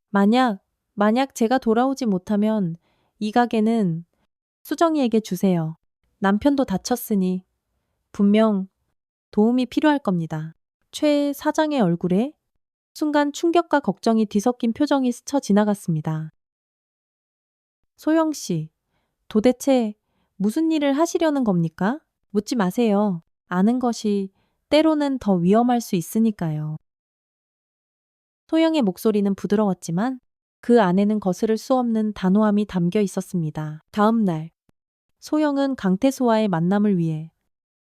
만약 제가 돌아오지 못하면 이 가게는 수정이에게 주세요. 남편도 다쳤으니 분명 도움이 필요할 겁니다. 최 사장의 얼굴에 순간 충격과 걱정이 뒤섞인 표정이 스쳐 지나갔습니다. 소영 씨, 도대체 무슨 일을 하시려는 겁니까? 묻지 마세요. 아는 것이 때로는 더 위험할 수 있으니까요. 소영의 목소리는 부드러웠지만 그 안에는 거스를 수 없는 단호함이 담겨 있었습니다. 다음 날, 소영은 강태수와의 만남을 위해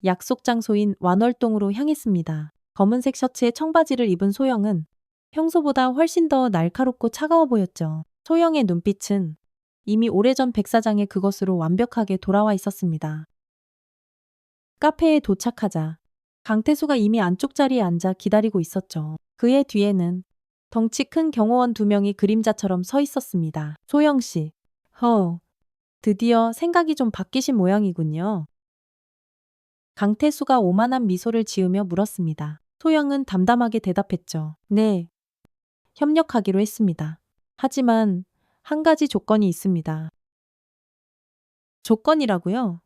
약속 장소인 완월동으로 향했습니다. 검은색 셔츠에 청바지를 입은 소영은 평소보다 훨씬 더 날카롭고 차가워 보였죠. 소영의 눈빛은 이미 오래전 백사장의 그것으로 완벽하게 돌아와 있었습니다. 카페에 도착하자 강태수가 이미 안쪽 자리에 앉아 기다리고 있었죠. 그의 뒤에는 덩치 큰 경호원 2명이 그림자처럼 서 있었습니다. 소영 씨, 드디어 생각이 좀 바뀌신 모양이군요. 강태수가 오만한 미소를 지으며 물었습니다. 소영은 담담하게 대답했죠. 네, 협력하기로 했습니다. 하지만 한 가지 조건이 있습니다. 조건이라고요?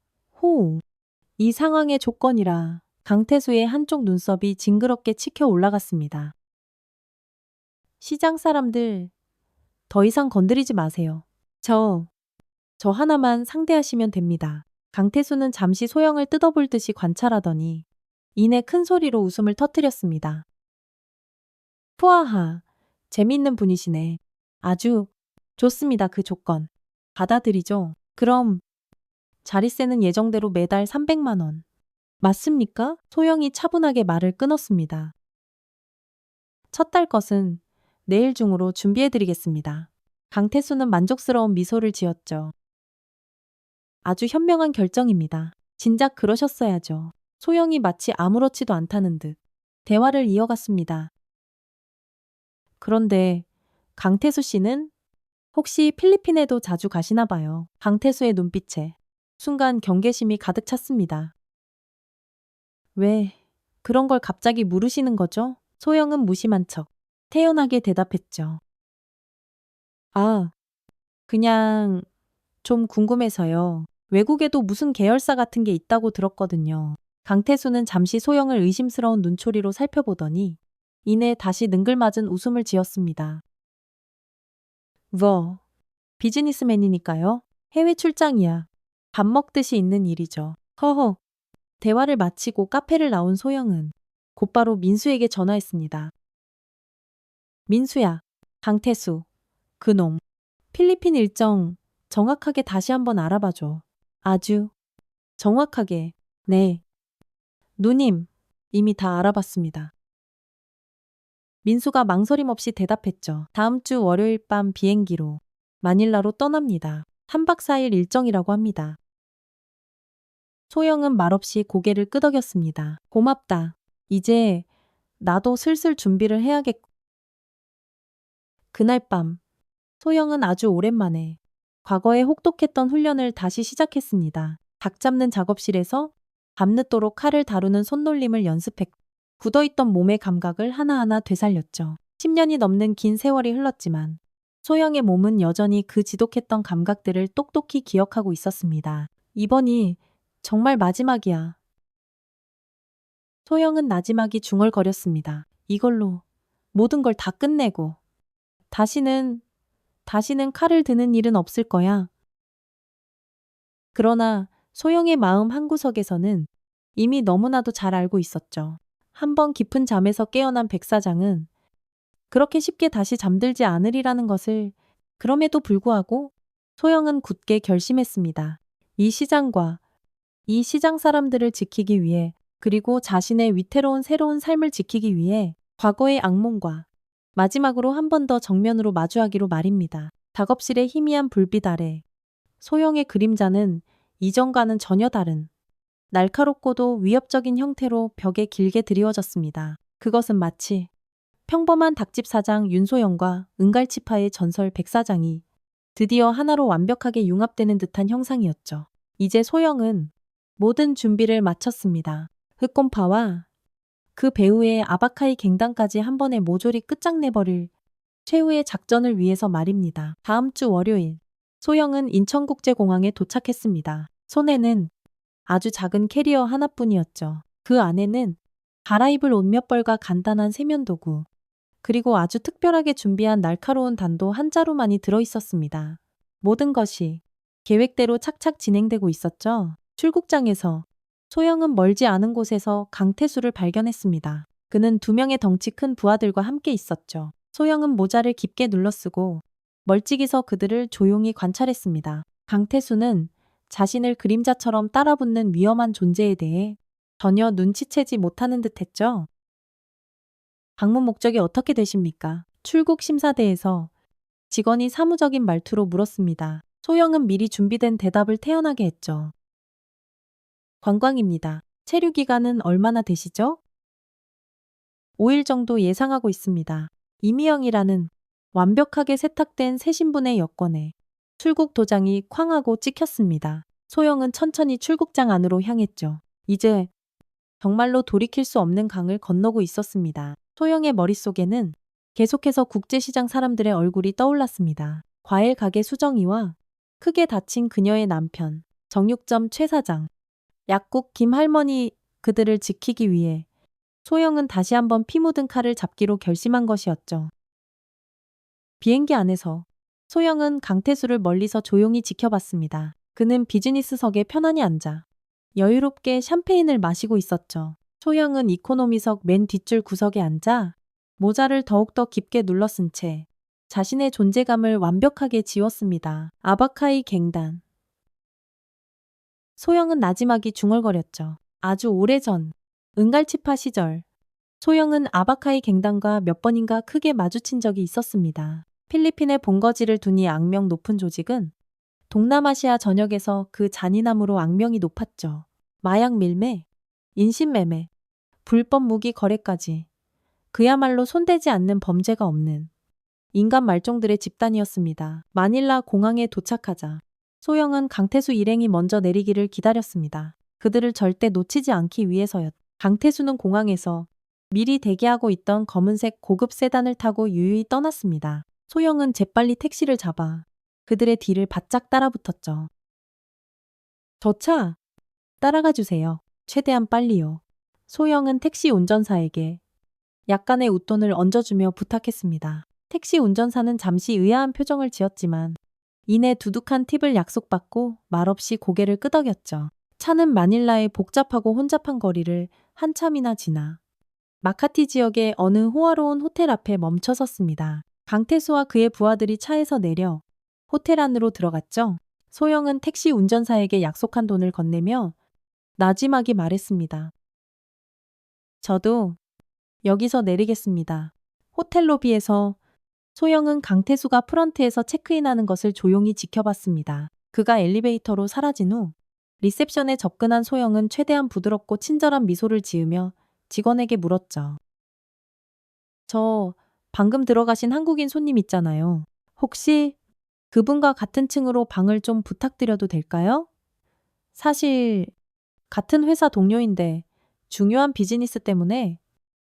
이 상황의 조건이라 강태수의 한쪽 눈썹이 징그럽게 치켜 올라갔습니다. 시장 사람들 더 이상 건드리지 마세요. 저 하나만 상대하시면 됩니다. 강태수는 잠시 소영을 뜯어볼 듯이 관찰하더니 이내 큰 소리로 웃음을 터뜨렸습니다. 푸아하, 재미있는 분이시네. 아주 좋습니다. 그 조건. 받아들이죠. 그럼 자릿세는 예정대로 매달 300만 원. 맞습니까? 소영이 차분하게 말을 끊었습니다. 첫 달 것은 내일 중으로 준비해드리겠습니다. 강태수는 만족스러운 미소를 지었죠. 아주 현명한 결정입니다. 진작 그러셨어야죠. 소영이 마치 아무렇지도 않다는 듯 대화를 이어갔습니다. 그런데 강태수 씨는 혹시 필리핀에도 자주 가시나 봐요. 강태수의 눈빛에 순간 경계심이 가득 찼습니다. 왜 그런 걸 갑자기 물으시는 거죠? 소영은 무심한 척 태연하게 대답했죠. 아, 그냥 좀 궁금해서요. 외국에도 무슨 계열사 같은 게 있다고 들었거든요. 강태수는 잠시 소영을 의심스러운 눈초리로 살펴보더니 이내 다시 능글맞은 웃음을 지었습니다. 뭐, 비즈니스맨이니까요. 해외 출장이야. 밥 먹듯이 있는 일이죠. 허허. 대화를 마치고 카페를 나온 소영은 곧바로 민수에게 전화했습니다. 민수야, 강태수, 그놈. 필리핀 일정 정확하게 다시 한번 알아봐줘. 아주 정확하게. 네. 누님, 이미 다 알아봤습니다. 민수가 망설임 없이 대답했죠. 다음 주 월요일 밤 비행기로 마닐라로 떠납니다. 3박 4일 일정이라고 합니다. 소영은 말없이 고개를 끄덕였습니다. 고맙다. 이제 나도 슬슬 준비를 해야겠고. 그날 밤, 소영은 아주 오랜만에 과거에 혹독했던 훈련을 다시 시작했습니다. 닭 잡는 작업실에서 밤늦도록 칼을 다루는 손놀림을 연습했고, 굳어있던 몸의 감각을 하나하나 되살렸죠. 10년이 넘는 긴 세월이 흘렀지만 소영의 몸은 여전히 그 지독했던 감각들을 똑똑히 기억하고 있었습니다. 이번이 정말 마지막이야. 소영은 나지막이 중얼거렸습니다. 이걸로 모든 걸 다 끝내고 다시는 칼을 드는 일은 없을 거야. 그러나 소영의 마음 한구석에서는 이미 너무나도 잘 알고 있었죠. 한번 깊은 잠에서 깨어난 백 사장은 그렇게 쉽게 다시 잠들지 않으리라는 것을. 그럼에도 불구하고 소영은 굳게 결심했습니다. 이 시장과 이 시장 사람들을 지키기 위해, 그리고 자신의 위태로운 새로운 삶을 지키기 위해 과거의 악몽과 마지막으로 한 번 더 정면으로 마주하기로 말입니다. 작업실의 희미한 불빛 아래 소영의 그림자는 이전과는 전혀 다른 날카롭고도 위협적인 형태로 벽에 길게 드리워졌습니다. 그것은 마치 평범한 닭집 사장 윤소영과 은갈치파의 전설 백 사장이 드디어 하나로 완벽하게 융합되는 듯한 형상이었죠. 이제 소영은 모든 준비를 마쳤습니다. 흑곰파와 그 배후의 아바카이 갱단까지 한 번에 모조리 끝장내버릴 최후의 작전을 위해서 말입니다. 다음 주 월요일, 소영은 인천국제공항에 도착했습니다. 손에는 아주 작은 캐리어 하나뿐이었죠. 그 안에는 갈아입을 옷 몇 벌과 간단한 세면도구, 그리고 아주 특별하게 준비한 날카로운 단도 한 자루만이 들어있었습니다. 모든 것이 계획대로 착착 진행되고 있었죠. 출국장에서 소영은 멀지 않은 곳에서 강태수를 발견했습니다. 그는 2명의 덩치 큰 부하들과 함께 있었죠. 소영은 모자를 깊게 눌러쓰고 멀찍이서 그들을 조용히 관찰했습니다. 강태수는 자신을 그림자처럼 따라붙는 위험한 존재에 대해 전혀 눈치채지 못하는 듯했죠. 방문 목적이 어떻게 되십니까? 출국 심사대에서 직원이 사무적인 말투로 물었습니다. 소영은 미리 준비된 대답을 태연하게 했죠. 관광입니다. 체류 기간은 얼마나 되시죠? 5일 정도 예상하고 있습니다. 이미영이라는 완벽하게 세탁된 새 신분의 여권에 출국 도장이 쾅 하고 찍혔습니다. 소영은 천천히 출국장 안으로 향했죠. 이제 정말로 돌이킬 수 없는 강을 건너고 있었습니다. 소영의 머릿속에는 계속해서 국제시장 사람들의 얼굴이 떠올랐습니다. 과일 가게 수정이와 크게 다친 그녀의 남편, 정육점 최 사장, 약국 김 할머니. 그들을 지키기 위해 소영은 다시 한번 피 묻은 칼을 잡기로 결심한 것이었죠. 비행기 안에서 소영은 강태수를 멀리서 조용히 지켜봤습니다. 그는 비즈니스석에 편안히 앉아 여유롭게 샴페인을 마시고 있었죠. 소영은 이코노미석 맨 뒷줄 구석에 앉아 모자를 더욱더 깊게 눌러쓴 채 자신의 존재감을 완벽하게 지웠습니다. 아바카이 갱단. 소영은 나지막이 중얼거렸죠. 아주 오래전, 은갈치파 시절, 소영은 아바카이 갱단과 몇 번인가 크게 마주친 적이 있었습니다. 필리핀에 본거지를 두니 악명 높은 조직은 동남아시아 전역에서 그 잔인함으로 악명이 높았죠. 마약 밀매, 인신매매, 불법 무기 거래까지. 그야말로 손대지 않는 범죄가 없는 인간 말종들의 집단이었습니다. 마닐라 공항에 도착하자 소영은 강태수 일행이 먼저 내리기를 기다렸습니다. 그들을 절대 놓치지 않기 위해서였다. 강태수는 공항에서 미리 대기하고 있던 검은색 고급 세단을 타고 유유히 떠났습니다. 소영은 재빨리 택시를 잡아 그들의 뒤를 바짝 따라붙었죠. 저 차 따라가 주세요. 최대한 빨리요. 소영은 택시 운전사에게 약간의 웃돈을 얹어주며 부탁했습니다. 택시 운전사는 잠시 의아한 표정을 지었지만 이내 두둑한 팁을 약속받고 말없이 고개를 끄덕였죠. 차는 마닐라의 복잡하고 혼잡한 거리를 한참이나 지나 마카티 지역의 어느 호화로운 호텔 앞에 멈춰 섰습니다. 강태수와 그의 부하들이 차에서 내려 호텔 안으로 들어갔죠. 소영은 택시 운전사에게 약속한 돈을 건네며 나지막이 말했습니다. 저도 여기서 내리겠습니다. 호텔 로비에서 소영은 강태수가 프런트에서 체크인하는 것을 조용히 지켜봤습니다. 그가 엘리베이터로 사라진 후 리셉션에 접근한 소영은 최대한 부드럽고 친절한 미소를 지으며 직원에게 물었죠. 저 방금 들어가신 한국인 손님 있잖아요. 혹시 그분과 같은 층으로 방을 좀 부탁드려도 될까요? 사실 같은 회사 동료인데 중요한 비즈니스 때문에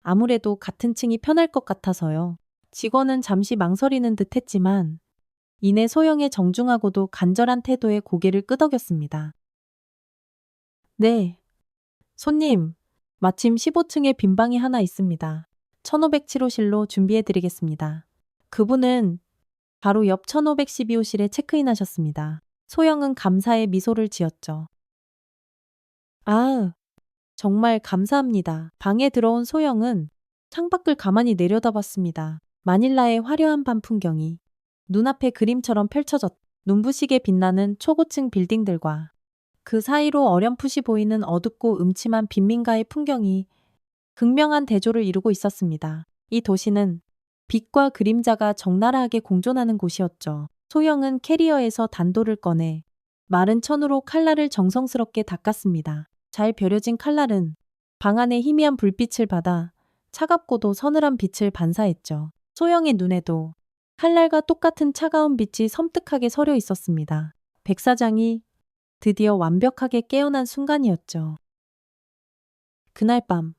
아무래도 같은 층이 편할 것 같아서요. 직원은 잠시 망설이는 듯 했지만 이내 소영의 정중하고도 간절한 태도에 고개를 끄덕였습니다. 네. 손님, 마침 15층에 빈 방이 하나 있습니다. 1507호실로 준비해드리겠습니다. 그분은 바로 옆 1512호실에 체크인하셨습니다. 소영은 감사의 미소를 지었죠. 아, 정말 감사합니다. 방에 들어온 소영은 창밖을 가만히 내려다봤습니다. 마닐라의 화려한 밤 풍경이 눈앞에 그림처럼 펼쳐졌다. 눈부시게 빛나는 초고층 빌딩들과 그 사이로 어렴풋이 보이는 어둡고 음침한 빈민가의 풍경이 극명한 대조를 이루고 있었습니다. 이 도시는 빛과 그림자가 적나라하게 공존하는 곳이었죠. 소영은 캐리어에서 단도를 꺼내 마른 천으로 칼날을 정성스럽게 닦았습니다. 잘 벼려진 칼날은 방 안의 희미한 불빛을 받아 차갑고도 서늘한 빛을 반사했죠. 소영의 눈에도 칼날과 똑같은 차가운 빛이 섬뜩하게 서려 있었습니다. 백 사장이 드디어 완벽하게 깨어난 순간이었죠. 그날 밤,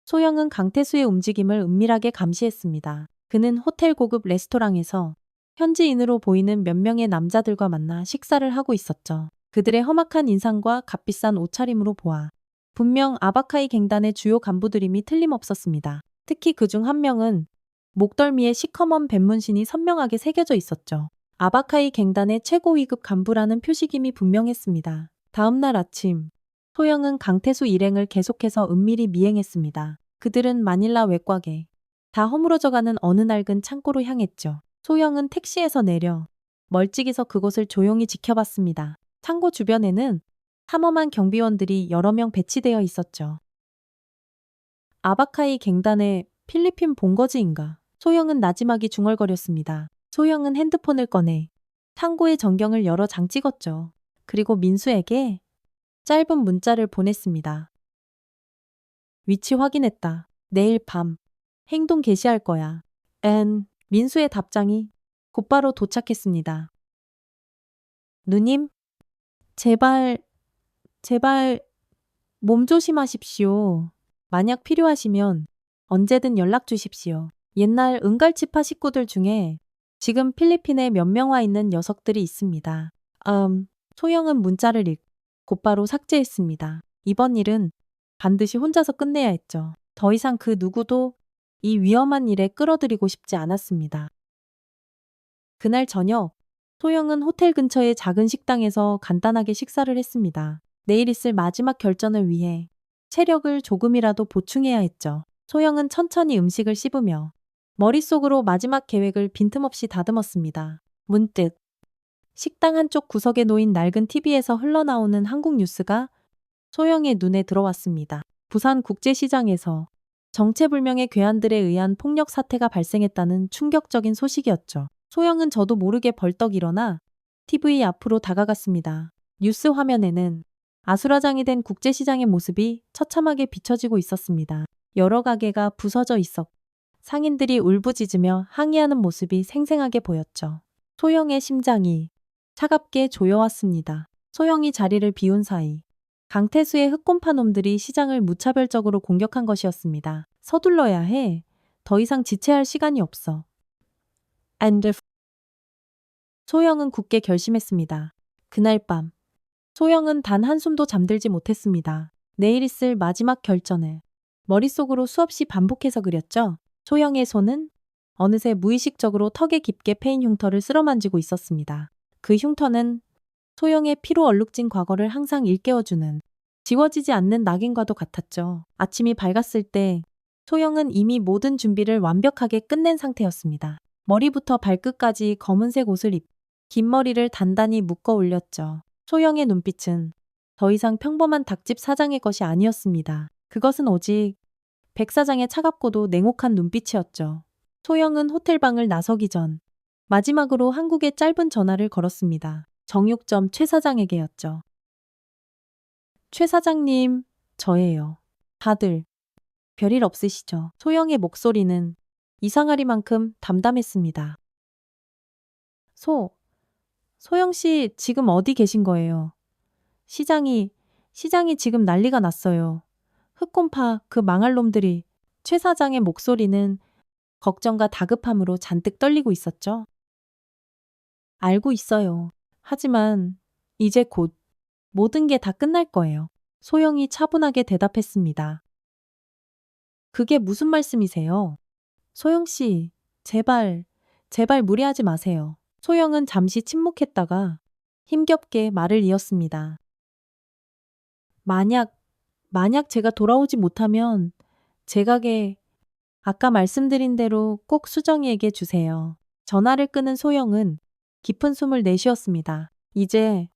소영은 강태수의 움직임을 은밀하게 감시했습니다. 그는 호텔 고급 레스토랑에서 현지인으로 보이는 몇 명의 남자들과 만나 식사를 하고 있었죠. 그들의 험악한 인상과 값비싼 옷차림으로 보아 분명 아바카이 갱단의 주요 간부들임이 틀림없었습니다. 특히 그중 한 명은 목덜미에 시커먼 뱀문신이 선명하게 새겨져 있었죠. 아바카이 갱단의 최고 위급 간부라는 표식임이 분명했습니다. 다음 날 아침, 소영은 강태수 일행을 계속해서 은밀히 미행했습니다. 그들은 마닐라 외곽에 다 허물어져가는 어느 낡은 창고로 향했죠. 소영은 택시에서 내려 멀찍이서 그곳을 조용히 지켜봤습니다. 창고 주변에는 삼엄한 경비원들이 여러 명 배치되어 있었죠. 아바카이 갱단의 필리핀 본거지인가? 소영은 나지막이 중얼거렸습니다. 소영은 핸드폰을 꺼내 창고의 전경을 여러 장 찍었죠. 그리고 민수에게 짧은 문자를 보냈습니다. 위치 확인했다. 내일 밤 행동 개시할 거야. 민수의 답장이 곧바로 도착했습니다. 누님, 제발 몸 조심하십시오. 만약 필요하시면 언제든 연락 주십시오. 옛날 은갈치파 식구들 중에 지금 필리핀에 몇 명 와 있는 녀석들이 있습니다. 소영은 문자를 읽고 곧바로 삭제했습니다. 이번 일은 반드시 혼자서 끝내야 했죠. 더 이상 그 누구도 이 위험한 일에 끌어들이고 싶지 않았습니다. 그날 저녁, 소영은 호텔 근처의 작은 식당에서 간단하게 식사를 했습니다. 내일 있을 마지막 결전을 위해 체력을 조금이라도 보충해야 했죠. 소영은 천천히 음식을 씹으며 머릿속으로 마지막 계획을 빈틈없이 다듬었습니다. 문득 식당 한쪽 구석에 놓인 낡은 TV에서 흘러나오는 한국 뉴스가 소영의 눈에 들어왔습니다. 부산 국제시장에서 정체불명의 괴한들에 의한 폭력 사태가 발생했다는 충격적인 소식이었죠. 소영은 저도 모르게 벌떡 일어나 TV 앞으로 다가갔습니다. 뉴스 화면에는 아수라장이 된 국제시장의 모습이 처참하게 비춰지고 있었습니다. 여러 가게가 부서져 있었고 상인들이 울부짖으며 항의하는 모습이 생생하게 보였죠. 소영의 심장이 차갑게 조여왔습니다. 소영이 자리를 비운 사이 강태수의 흑곰파 놈들이 시장을 무차별적으로 공격한 것이었습니다. 서둘러야 해. 더 이상 지체할 시간이 없어. And 소영은 굳게 결심했습니다. 그날 밤 소영은 단 한숨도 잠들지 못했습니다. 내일 있을 마지막 결전을 머릿속으로 수없이 반복해서 그렸죠. 소영의 손은 어느새 무의식적으로 턱에 깊게 패인 흉터를 쓸어만지고 있었습니다. 그 흉터는 소영의 피로 얼룩진 과거를 항상 일깨워주는 지워지지 않는 낙인과도 같았죠. 아침이 밝았을 때 소영은 이미 모든 준비를 완벽하게 끝낸 상태였습니다. 머리부터 발끝까지 검은색 옷을 입고 긴 머리를 단단히 묶어 올렸죠. 소영의 눈빛은 더 이상 평범한 닭집 사장의 것이 아니었습니다. 그것은 오직 백 사장의 차갑고도 냉혹한 눈빛이었죠. 소영은 호텔방을 나서기 전 마지막으로 한국에 짧은 전화를 걸었습니다. 정육점 최 사장에게였죠. 최 사장님, 저예요. 다들 별일 없으시죠? 소영의 목소리는 이상하리만큼 담담했습니다. 소영 씨 지금 어디 계신 거예요? 시장이 지금 난리가 났어요. 흑곰파 그 망할 놈들이. 최 사장의 목소리는 걱정과 다급함으로 잔뜩 떨리고 있었죠. 알고 있어요. 하지만 이제 곧 모든 게 다 끝날 거예요. 소영이 차분하게 대답했습니다. 그게 무슨 말씀이세요? 소영 씨, 제발 무리하지 마세요. 소영은 잠시 침묵했다가 힘겹게 말을 이었습니다. 만약 제가 돌아오지 못하면 제 가게 아까 말씀드린 대로 꼭 수정이에게 주세요. 전화를 끊은 소영은 깊은 숨을 내쉬었습니다. 이제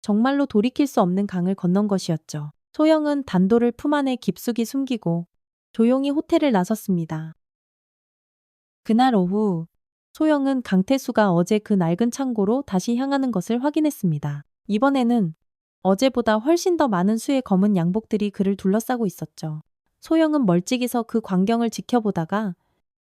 정말로 돌이킬 수 없는 강을 건넌 것이었죠. 소영은 단도를 품 안에 깊숙이 숨기고 조용히 호텔을 나섰습니다. 그날 오후 소영은 강태수가 어제 그 낡은 창고로 다시 향하는 것을 확인했습니다. 이번에는 어제보다 훨씬 더 많은 수의 검은 양복들이 그를 둘러싸고 있었죠. 소영은 멀찍이 서 그 광경을 지켜보다가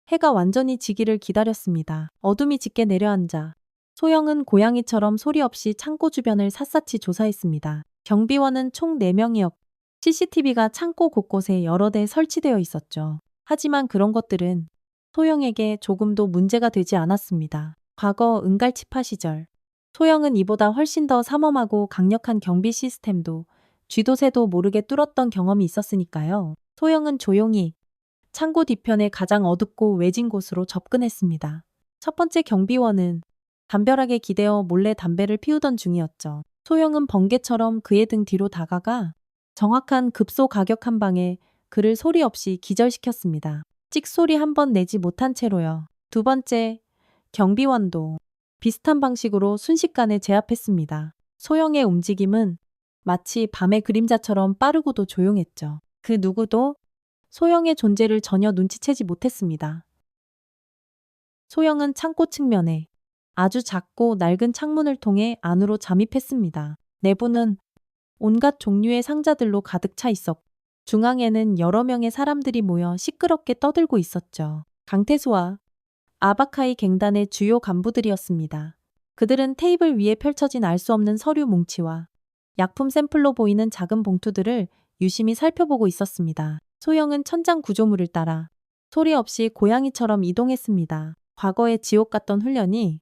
해가 완전히 지기를 기다렸습니다. 어둠이 짙게 내려앉아 소영은 고양이처럼 소리 없이 창고 주변을 샅샅이 조사했습니다. 경비원은 총 4명이었고 CCTV가 창고 곳곳에 여러 대 설치되어 있었죠. 하지만 그런 것들은 소영에게 조금도 문제가 되지 않았습니다. 과거 은갈치파 시절 소영은 이보다 훨씬 더 삼엄하고 강력한 경비 시스템도 쥐도 새도 모르게 뚫었던 경험이 있었으니까요. 소영은 조용히 창고 뒤편의 가장 어둡고 외진 곳으로 접근했습니다. 첫 번째 경비원은 담벼락에 기대어 몰래 담배를 피우던 중이었죠. 소영은 번개처럼 그의 등 뒤로 다가가 정확한 급소 가격 한 방에 그를 소리 없이 기절시켰습니다. 찍소리 한 번 내지 못한 채로요. 두 번째 경비원도 비슷한 방식으로 순식간에 제압했습니다. 소영의 움직임은 마치 밤의 그림자처럼 빠르고도 조용했죠. 그 누구도 소영의 존재를 전혀 눈치채지 못했습니다. 소영은 창고 측면에 아주 작고 낡은 창문을 통해 안으로 잠입했습니다. 내부는 온갖 종류의 상자들로 가득 차 있었고 중앙에는 여러 명의 사람들이 모여 시끄럽게 떠들고 있었죠. 강태수와 아바카이 갱단의 주요 간부들이었습니다. 그들은 테이블 위에 펼쳐진 알 수 없는 서류 뭉치와 약품 샘플로 보이는 작은 봉투들을 유심히 살펴보고 있었습니다. 소영은 천장 구조물을 따라 소리 없이 고양이처럼 이동했습니다. 과거의 지옥 같던 훈련이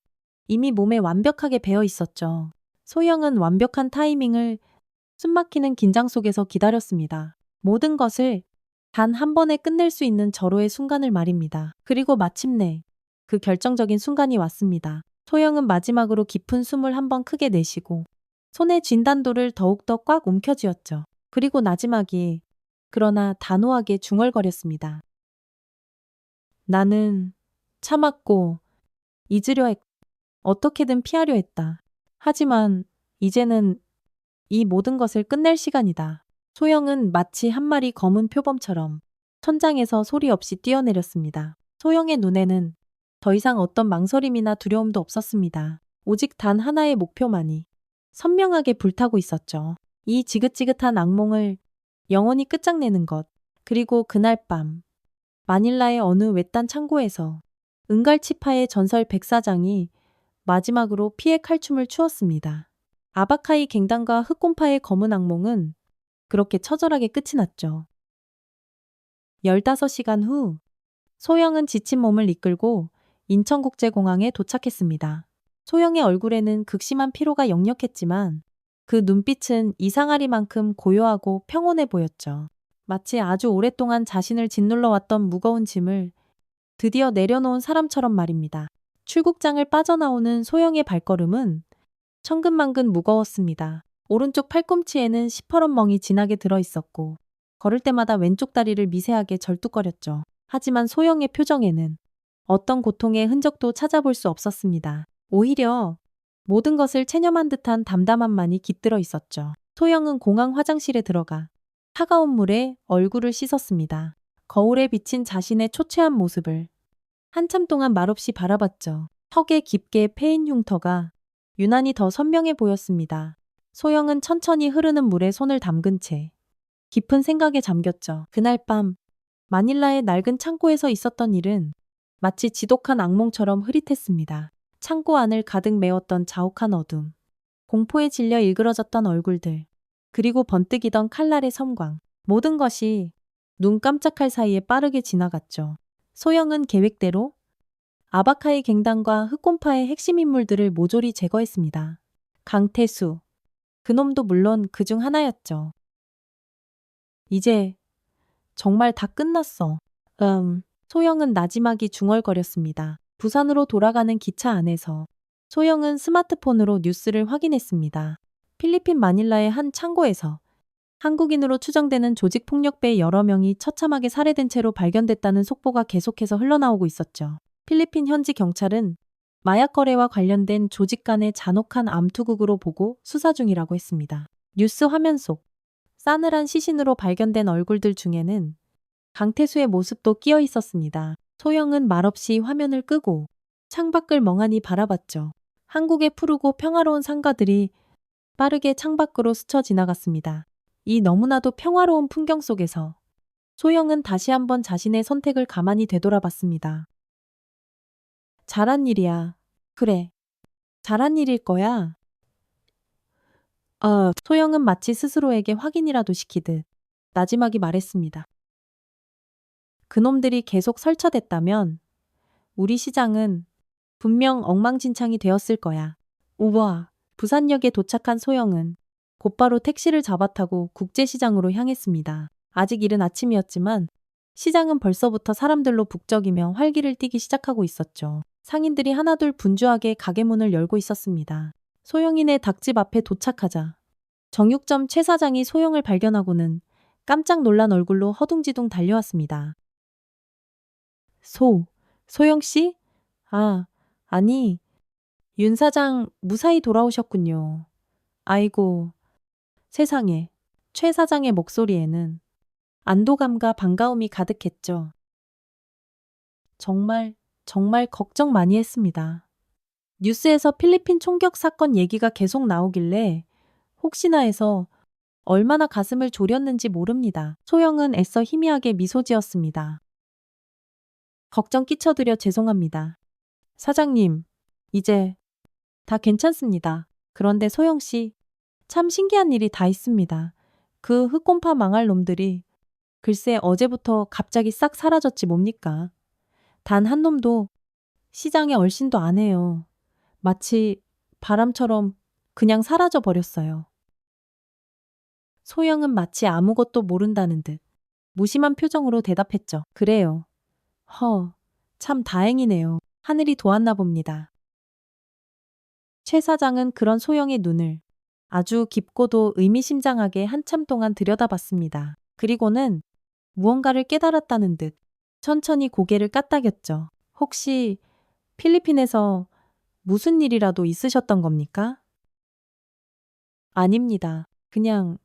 이미 몸에 완벽하게 배어 있었죠. 소영은 완벽한 타이밍을 숨막히는 긴장 속에서 기다렸습니다. 모든 것을 단 한 번에 끝낼 수 있는 절호의 순간을 말입니다. 그리고 마침내 그 결정적인 순간이 왔습니다. 소영은 마지막으로 깊은 숨을 한 번 크게 내쉬고 손에 쥔 단도를 더욱더 꽉 움켜쥐었죠. 그리고 나지막이 그러나 단호하게 중얼거렸습니다. 나는 참았고 잊으려 했고 어떻게든 피하려 했다. 하지만 이제는 이 모든 것을 끝낼 시간이다. 소영은 마치 한 마리 검은 표범처럼 천장에서 소리 없이 뛰어내렸습니다. 소영의 눈에는 더 이상 어떤 망설임이나 두려움도 없었습니다. 오직 단 하나의 목표만이 선명하게 불타고 있었죠. 이 지긋지긋한 악몽을 영원히 끝장내는 것. 그리고 그날 밤 마닐라의 어느 외딴 창고에서 은갈치파의 전설 백사장이 마지막으로 피해 칼춤을 추었습니다. 아바카이 갱단과 흑곰파의 검은 악몽은 그렇게 처절하게 끝이 났죠. 15시간 후 소영은 지친 몸을 이끌고 인천국제공항에 도착했습니다. 소영의 얼굴에는 극심한 피로가 역력했지만 그 눈빛은 이상하리만큼 고요하고 평온해 보였죠. 마치 아주 오랫동안 자신을 짓눌러왔던 무거운 짐을 드디어 내려놓은 사람처럼 말입니다. 출국장을 빠져나오는 소영의 발걸음은 천근만근 무거웠습니다. 오른쪽 팔꿈치에는 시퍼런 멍이 진하게 들어 있었고 걸을 때마다 왼쪽 다리를 미세하게 절뚝거렸죠. 하지만 소영의 표정에는 어떤 고통의 흔적도 찾아볼 수 없었습니다. 오히려 모든 것을 체념한 듯한 담담함만이 깃들어 있었죠. 소영은 공항 화장실에 들어가 차가운 물에 얼굴을 씻었습니다. 거울에 비친 자신의 초췌한 모습을 한참 동안 말없이 바라봤죠. 턱에 깊게 패인 흉터가 유난히 더 선명해 보였습니다. 소영은 천천히 흐르는 물에 손을 담근 채 깊은 생각에 잠겼죠. 그날 밤 마닐라의 낡은 창고에서 있었던 일은 마치 지독한 악몽처럼 흐릿했습니다. 창고 안을 가득 메웠던 자욱한 어둠, 공포에 질려 일그러졌던 얼굴들, 그리고 번뜩이던 칼날의 섬광. 모든 것이 눈 깜짝할 사이에 빠르게 지나갔죠. 소영은 계획대로 아바카이 갱단과 흑곰파의 핵심 인물들을 모조리 제거했습니다. 강태수, 그놈도 물론 그중 하나였죠. 이제 정말 다 끝났어. 소영은 나지막이 중얼거렸습니다. 부산으로 돌아가는 기차 안에서 소영은 스마트폰으로 뉴스를 확인했습니다. 필리핀 마닐라의 한 창고에서 한국인으로 추정되는 조직폭력배의 여러 명이 처참하게 살해된 채로 발견됐다는 속보가 계속해서 흘러나오고 있었죠. 필리핀 현지 경찰은 마약 거래와 관련된 조직 간의 잔혹한 암투극으로 보고 수사 중이라고 했습니다. 뉴스 화면 속 싸늘한 시신으로 발견된 얼굴들 중에는 강태수의 모습도 끼어 있었습니다. 소영은 말없이 화면을 끄고 창밖을 멍하니 바라봤죠. 한국의 푸르고 평화로운 상가들이 빠르게 창밖으로 스쳐 지나갔습니다. 이 너무나도 평화로운 풍경 속에서 소영은 다시 한번 자신의 선택을 가만히 되돌아봤습니다. 잘한 일이야. 그래. 잘한 일일 거야. 소영은 마치 스스로에게 확인이라도 시키듯 나지막이 말했습니다. 그놈들이 계속 설쳐댔다면 우리 시장은 분명 엉망진창이 되었을 거야. 우와. 부산역에 도착한 소영은 곧바로 택시를 잡아타고 국제시장으로 향했습니다. 아직 이른 아침이었지만 시장은 벌써부터 사람들로 북적이며 활기를 띠기 시작하고 있었죠. 상인들이 하나둘 분주하게 가게 문을 열고 있었습니다. 소영이네 닭집 앞에 도착하자 정육점 최 사장이 소영을 발견하고는 깜짝 놀란 얼굴로 허둥지둥 달려왔습니다. 소영 씨? 아니, 윤 사장 무사히 돌아오셨군요. 아이고, 세상에. 최 사장의 목소리에는 안도감과 반가움이 가득했죠. 정말 걱정 많이 했습니다. 뉴스에서 필리핀 총격 사건 얘기가 계속 나오길래 혹시나 해서 얼마나 가슴을 졸였는지 모릅니다. 소영은 애써 희미하게 미소 지었습니다. 걱정 끼쳐드려 죄송합니다. 사장님, 이제 다 괜찮습니다. 그런데 소영 씨, 참 신기한 일이 다 있습니다. 그 흑곰파 망할 놈들이 글쎄 어제부터 갑자기 싹 사라졌지 뭡니까? 단 한 놈도 시장에 얼씬도 안 해요. 마치 바람처럼 그냥 사라져 버렸어요. 소영은 마치 아무것도 모른다는 듯 무심한 표정으로 대답했죠. 그래요. 참 다행이네요. 하늘이 도왔나 봅니다. 최 사장은 그런 소영의 눈을 아주 깊고도 의미심장하게 한참 동안 들여다봤습니다. 그리고는 무언가를 깨달았다는 듯 천천히 고개를 까딱였죠. 혹시 필리핀에서 무슨 일이라도 있으셨던 겁니까? 아닙니다. 그냥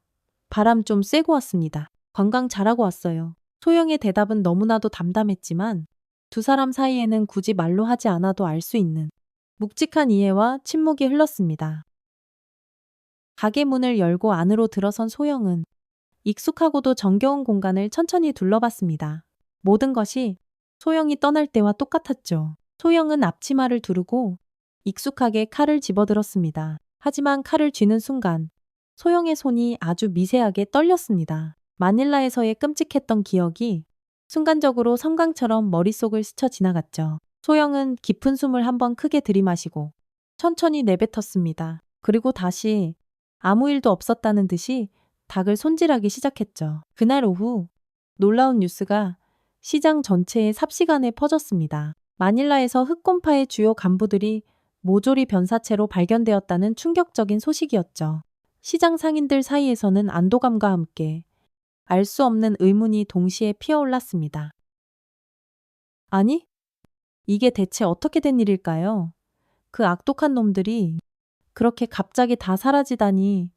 바람 좀 쐬고 왔습니다. 관광 잘하고 왔어요. 소영의 대답은 너무나도 담담했지만 두 사람 사이에는 굳이 말로 하지 않아도 알 수 있는 묵직한 이해와 침묵이 흘렀습니다. 가게 문을 열고 안으로 들어선 소영은 익숙하고도 정겨운 공간을 천천히 둘러봤습니다. 모든 것이 소영이 떠날 때와 똑같았죠. 소영은 앞치마를 두르고 익숙하게 칼을 집어들었습니다. 하지만 칼을 쥐는 순간 소영의 손이 아주 미세하게 떨렸습니다. 마닐라에서의 끔찍했던 기억이 순간적으로 섬광처럼 머릿속을 스쳐 지나갔죠. 소영은 깊은 숨을 한번 크게 들이마시고 천천히 내뱉었습니다. 그리고 다시 아무 일도 없었다는 듯이 닭을 손질하기 시작했죠. 그날 오후 놀라운 뉴스가 시장 전체에 삽시간에 퍼졌습니다. 마닐라에서 흑곰파의 주요 간부들이 모조리 변사체로 발견되었다는 충격적인 소식이었죠. 시장 상인들 사이에서는 안도감과 함께 알 수 없는 의문이 동시에 피어올랐습니다. 아니, 이게 대체 어떻게 된 일일까요? 그 악독한 놈들이 그렇게 갑자기 다 사라지다니.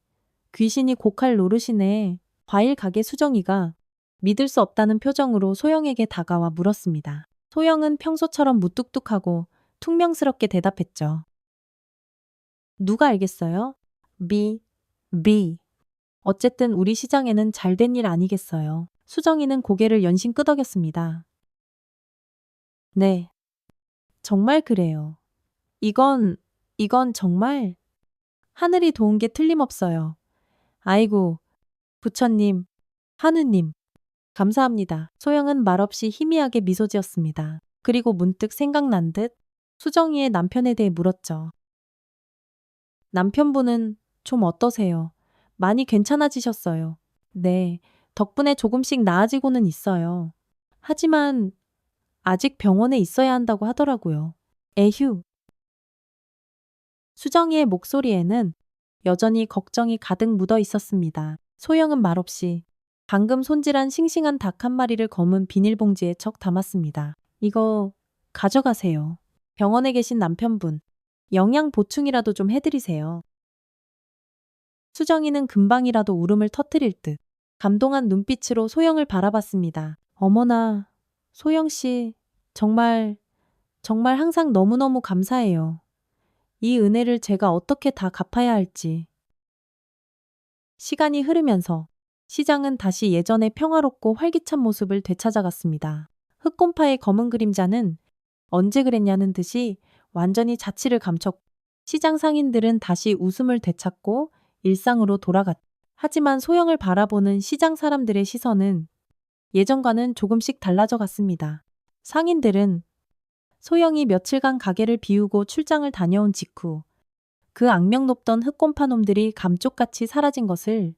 귀신이 고칼 노릇이네. 과일 가게 수정이가 믿을 수 없다는 표정으로 소영에게 다가와 물었습니다. 소영은 평소처럼 무뚝뚝하고 퉁명스럽게 대답했죠. 누가 알겠어요? 미. 어쨌든 우리 시장에는 잘된 일 아니겠어요. 수정이는 고개를 연신 끄덕였습니다. 네. 정말 그래요. 이건 정말 하늘이 도운 게 틀림없어요. 아이고, 부처님, 하느님, 감사합니다. 소영은 말없이 희미하게 미소 지었습니다. 그리고 문득 생각난 듯 수정이의 남편에 대해 물었죠. 남편분은 좀 어떠세요? 많이 괜찮아지셨어요. 네, 덕분에 조금씩 나아지고는 있어요. 하지만 아직 병원에 있어야 한다고 하더라고요. 에휴. 수정이의 목소리에는 여전히 걱정이 가득 묻어 있었습니다. 소영은 말없이 방금 손질한 싱싱한 닭 한 마리를 검은 비닐봉지에 척 담았습니다. 이거 가져가세요. 병원에 계신 남편분, 영양 보충이라도 좀 해드리세요. 수정이는 금방이라도 울음을 터뜨릴 듯 감동한 눈빛으로 소영을 바라봤습니다. 어머나, 소영씨, 정말 항상 너무너무 감사해요. 이 은혜를 제가 어떻게 다 갚아야 할지. 시간이 흐르면서 시장은 다시 예전의 평화롭고 활기찬 모습을 되찾아갔습니다. 흑곰파의 검은 그림자는 언제 그랬냐는 듯이 완전히 자취를 감췄고 시장 상인들은 다시 웃음을 되찾고 일상으로 돌아갔다. 하지만 소영을 바라보는 시장 사람들의 시선은 예전과는 조금씩 달라져 갔습니다. 상인들은 소영이 며칠간 가게를 비우고 출장을 다녀온 직후 그 악명 높던 흑곰파 놈들이 감쪽같이 사라진 것을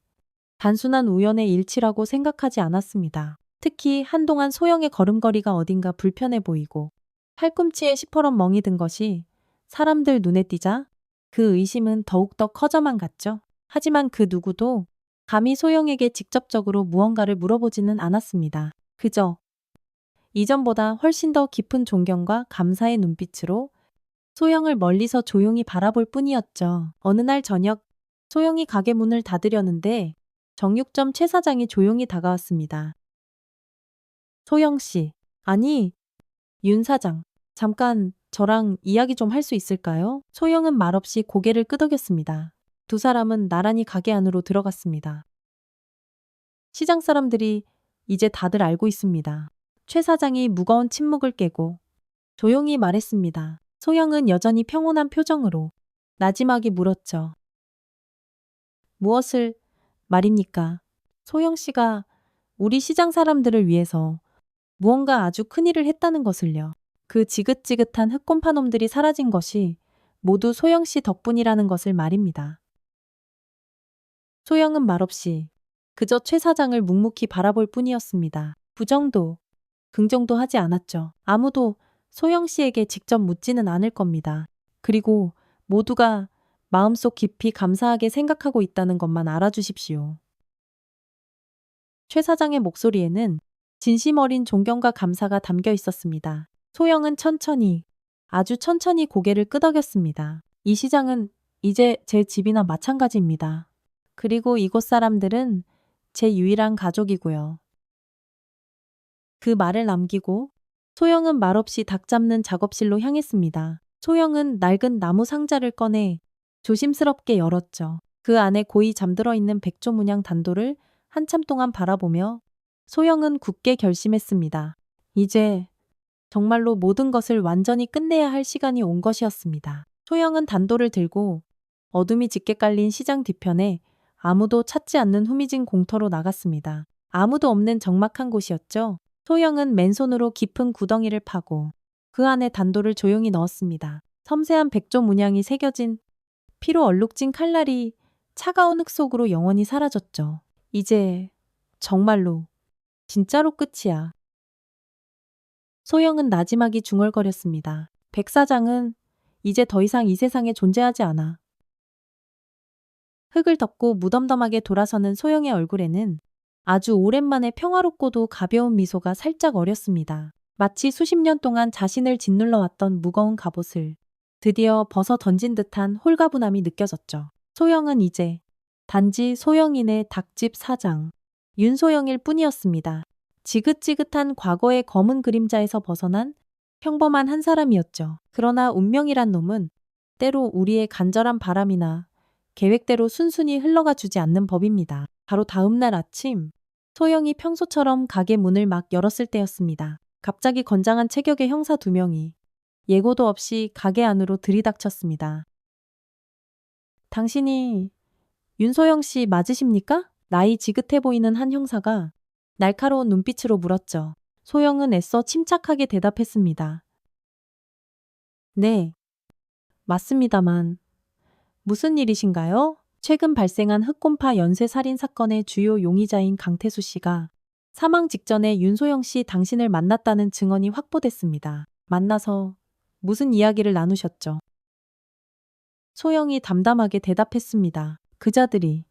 단순한 우연의 일치라고 생각하지 않았습니다. 특히 한동안 소영의 걸음걸이가 어딘가 불편해 보이고 팔꿈치에 시퍼런 멍이 든 것이 사람들 눈에 띄자 그 의심은 더욱더 커져만 갔죠. 하지만 그 누구도 감히 소영에게 직접적으로 무언가를 물어보지는 않았습니다. 그저 이전보다 훨씬 더 깊은 존경과 감사의 눈빛으로 소영을 멀리서 조용히 바라볼 뿐이었죠. 어느 날 저녁 소영이 가게 문을 닫으려는데 정육점 최 사장이 조용히 다가왔습니다. 소영 씨, 아니, 윤 사장, 잠깐 저랑 이야기 좀 할 수 있을까요? 소영은 말없이 고개를 끄덕였습니다. 두 사람은 나란히 가게 안으로 들어갔습니다. 시장 사람들이 이제 다들 알고 있습니다. 최 사장이 무거운 침묵을 깨고 조용히 말했습니다. 소영은 여전히 평온한 표정으로 나지막이 물었죠. 무엇을 말입니까? 소영 씨가 우리 시장 사람들을 위해서 무언가 아주 큰일을 했다는 것을요. 그 지긋지긋한 흑곰파 놈들이 사라진 것이 모두 소영 씨 덕분이라는 것을 말입니다. 소영은 말없이 그저 최 사장을 묵묵히 바라볼 뿐이었습니다. 부정도, 긍정도 하지 않았죠. 아무도 소영 씨에게 직접 묻지는 않을 겁니다. 그리고 모두가 마음속 깊이 감사하게 생각하고 있다는 것만 알아주십시오. 최 사장의 목소리에는 진심 어린 존경과 감사가 담겨 있었습니다. 소영은 천천히, 아주 천천히 고개를 끄덕였습니다. 이 시장은 이제 제 집이나 마찬가지입니다. 그리고 이곳 사람들은 제 유일한 가족이고요. 그 말을 남기고 소영은 말없이 닭 잡는 작업실로 향했습니다. 소영은 낡은 나무 상자를 꺼내 조심스럽게 열었죠. 그 안에 고이 잠들어 있는 백조 문양 단도를 한참 동안 바라보며 소영은 굳게 결심했습니다. 이제 정말로 모든 것을 완전히 끝내야 할 시간이 온 것이었습니다. 소영은 단도를 들고 어둠이 짙게 깔린 시장 뒤편에 아무도 찾지 않는 후미진 공터로 나갔습니다. 아무도 없는 적막한 곳이었죠. 소영은 맨손으로 깊은 구덩이를 파고 그 안에 단도를 조용히 넣었습니다. 섬세한 백조 문양이 새겨진 피로 얼룩진 칼날이 차가운 흙 속으로 영원히 사라졌죠. 이제 정말로 진짜로 끝이야. 소영은 나지막이 중얼거렸습니다. 백사장은 이제 더 이상 이 세상에 존재하지 않아. 흙을 덮고 무덤덤하게 돌아서는 소영의 얼굴에는 아주 오랜만에 평화롭고도 가벼운 미소가 살짝 어렸습니다. 마치 수십 년 동안 자신을 짓눌러 왔던 무거운 갑옷을 드디어 벗어 던진 듯한 홀가분함이 느껴졌죠. 소영은 이제 단지 소영인의 닭집 사장 윤소영일 뿐이었습니다. 지긋지긋한 과거의 검은 그림자에서 벗어난 평범한 한 사람이었죠. 그러나 운명이란 놈은 때로 우리의 간절한 바람이나 계획대로 순순히 흘러가 주지 않는 법입니다. 바로 다음 날 아침, 소영이 평소처럼 가게 문을 막 열었을 때였습니다. 갑자기 건장한 체격의 형사 2명이 예고도 없이 가게 안으로 들이닥쳤습니다. 당신이 윤소영 씨 맞으십니까? 나이 지긋해 보이는 한 형사가 날카로운 눈빛으로 물었죠. 소영은 애써 침착하게 대답했습니다. 네, 맞습니다만 무슨 일이신가요? 최근 발생한 흑곰파 연쇄살인 사건의 주요 용의자인 강태수 씨가 사망 직전에 윤소영 씨 당신을 만났다는 증언이 확보됐습니다. 만나서 무슨 이야기를 나누셨죠? 소영이 담담하게 대답했습니다. 그자들이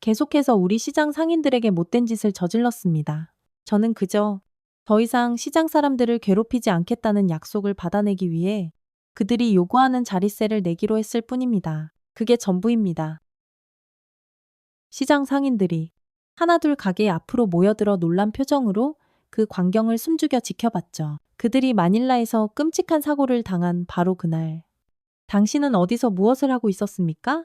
계속해서 우리 시장 상인들에게 못된 짓을 저질렀습니다. 저는 그저 더 이상 시장 사람들을 괴롭히지 않겠다는 약속을 받아내기 위해 그들이 요구하는 자릿세를 내기로 했을 뿐입니다. 그게 전부입니다. 시장 상인들이 하나둘 가게 앞으로 모여들어 놀란 표정으로 그 광경을 숨죽여 지켜봤죠. 그들이 마닐라에서 끔찍한 사고를 당한 바로 그날. 당신은 어디서 무엇을 하고 있었습니까?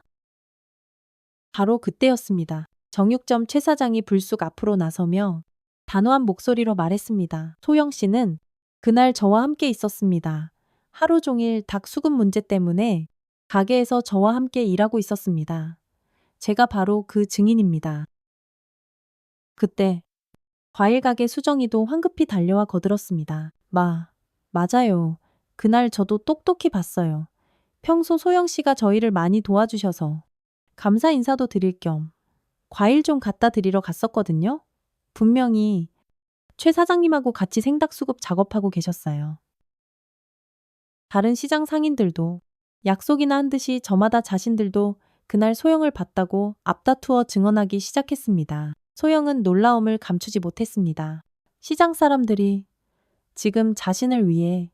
바로 그때였습니다. 정육점 최 사장이 불쑥 앞으로 나서며 단호한 목소리로 말했습니다. 소영 씨는 그날 저와 함께 있었습니다. 하루 종일 닭 수급 문제 때문에 가게에서 저와 함께 일하고 있었습니다. 제가 바로 그 증인입니다. 그때 과일 가게 수정이도 황급히 달려와 거들었습니다. 맞아요. 그날 저도 똑똑히 봤어요. 평소 소영 씨가 저희를 많이 도와주셔서 감사 인사도 드릴 겸 과일 좀 갖다 드리러 갔었거든요. 분명히 최 사장님하고 같이 생닭 수급 작업하고 계셨어요. 다른 시장 상인들도 약속이나 한 듯이 저마다 자신들도 그날 소영을 봤다고 앞다투어 증언하기 시작했습니다. 소영은 놀라움을 감추지 못했습니다. 시장 사람들이 지금 자신을 위해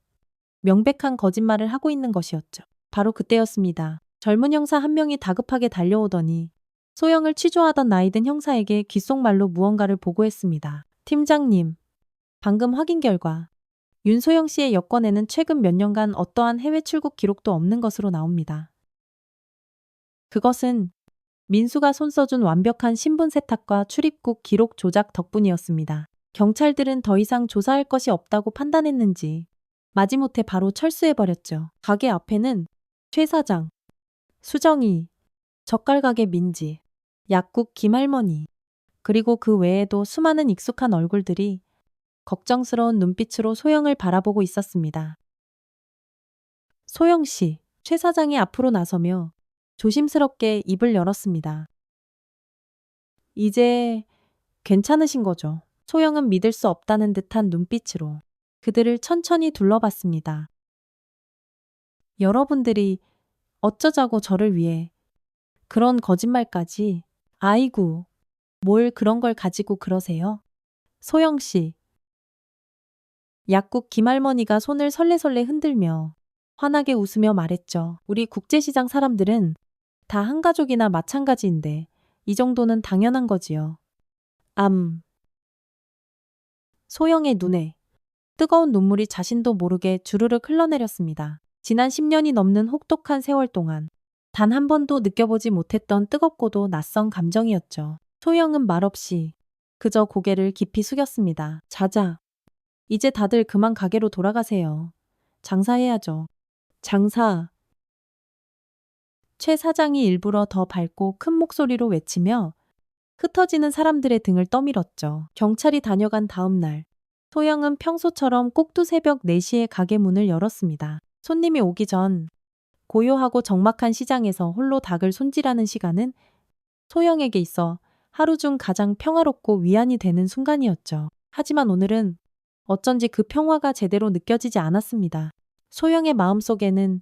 명백한 거짓말을 하고 있는 것이었죠. 바로 그때였습니다. 젊은 형사 한 명이 다급하게 달려오더니 소영을 취조하던 나이든 형사에게 귓속말로 무언가를 보고했습니다. 팀장님, 방금 확인 결과 윤소영 씨의 여권에는 최근 몇 년간 어떠한 해외 출국 기록도 없는 것으로 나옵니다. 그것은 민수가 손써준 완벽한 신분 세탁과 출입국 기록 조작 덕분이었습니다. 경찰들은 더 이상 조사할 것이 없다고 판단했는지 마지못해 바로 철수해버렸죠. 가게 앞에는 최 사장, 수정이, 젓갈가게 민지, 약국 김할머니, 그리고 그 외에도 수많은 익숙한 얼굴들이 걱정스러운 눈빛으로 소영을 바라보고 있었습니다. 소영 씨, 최 사장이 앞으로 나서며 조심스럽게 입을 열었습니다. 이제 괜찮으신 거죠? 소영은 믿을 수 없다는 듯한 눈빛으로 그들을 천천히 둘러봤습니다. 여러분들이 어쩌자고 저를 위해 그런 거짓말까지. 아이고, 뭘 그런 걸 가지고 그러세요? 소영 씨. 약국 김할머니가 손을 설레설레 흔들며 환하게 웃으며 말했죠. 우리 국제시장 사람들은 다 한 가족이나 마찬가지인데 이 정도는 당연한 거지요. 소영의 눈에 뜨거운 눈물이 자신도 모르게 주르륵 흘러내렸습니다. 지난 10년이 넘는 혹독한 세월 동안 단 한 번도 느껴보지 못했던 뜨겁고도 낯선 감정이었죠. 소영은 말없이 그저 고개를 깊이 숙였습니다. 자자. 이제 다들 그만 가게로 돌아가세요. 장사해야죠. 장사. 최 사장이 일부러 더 밝고 큰 목소리로 외치며 흩어지는 사람들의 등을 떠밀었죠. 경찰이 다녀간 다음 날, 소영은 평소처럼 꼭두 새벽 4시에 가게 문을 열었습니다. 손님이 오기 전 고요하고 적막한 시장에서 홀로 닭을 손질하는 시간은 소영에게 있어 하루 중 가장 평화롭고 위안이 되는 순간이었죠. 하지만 오늘은 어쩐지 그 평화가 제대로 느껴지지 않았습니다. 소영의 마음속에는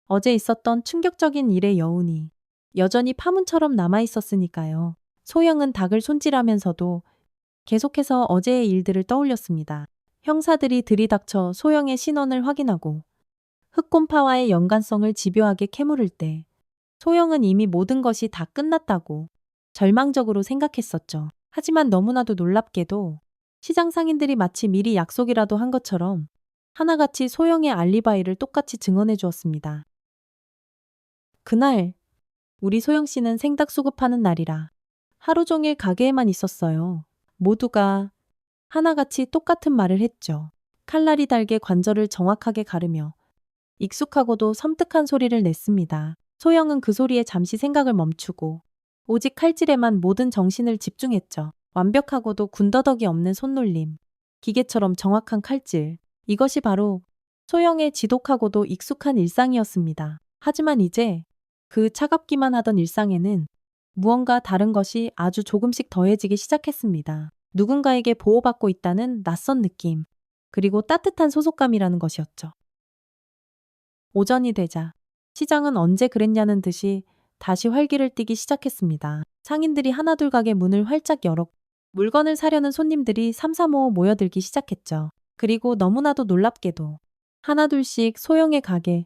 어제 있었던 충격적인 일의 여운이 여전히 파문처럼 남아 있었으니까요. 소영은 닭을 손질하면서도 계속해서 어제의 일들을 떠올렸습니다. 형사들이 들이닥쳐 소영의 신원을 확인하고 흑곰파와의 연관성을 집요하게 캐물을 때 소영은 이미 모든 것이 다 끝났다고 절망적으로 생각했었죠. 하지만 너무나도 놀랍게도 시장 상인들이 마치 미리 약속이라도 한 것처럼 하나같이 소영의 알리바이를 똑같이 증언해 주었습니다. 그날 우리 소영 씨는 생닭 수급하는 날이라 하루 종일 가게에만 있었어요. 모두가 하나같이 똑같은 말을 했죠. 칼날이 달게 관절을 정확하게 가르며 익숙하고도 섬뜩한 소리를 냈습니다. 소영은 그 소리에 잠시 생각을 멈추고 오직 칼질에만 모든 정신을 집중했죠. 완벽하고도 군더더기 없는 손놀림, 기계처럼 정확한 칼질. 이것이 바로 소영의 지독하고도 익숙한 일상이었습니다. 하지만 이제 그 차갑기만 하던 일상에는 무언가 다른 것이 아주 조금씩 더해지기 시작했습니다. 누군가에게 보호받고 있다는 낯선 느낌, 그리고 따뜻한 소속감이라는 것이었죠. 오전이 되자 시장은 언제 그랬냐는 듯이 다시 활기를 띠기 시작했습니다. 상인들이 하나둘 가게 문을 활짝 열었고 물건을 사려는 손님들이 삼삼오오 모여들기 시작했죠. 그리고 너무나도 놀랍게도 하나둘씩 소영의 가게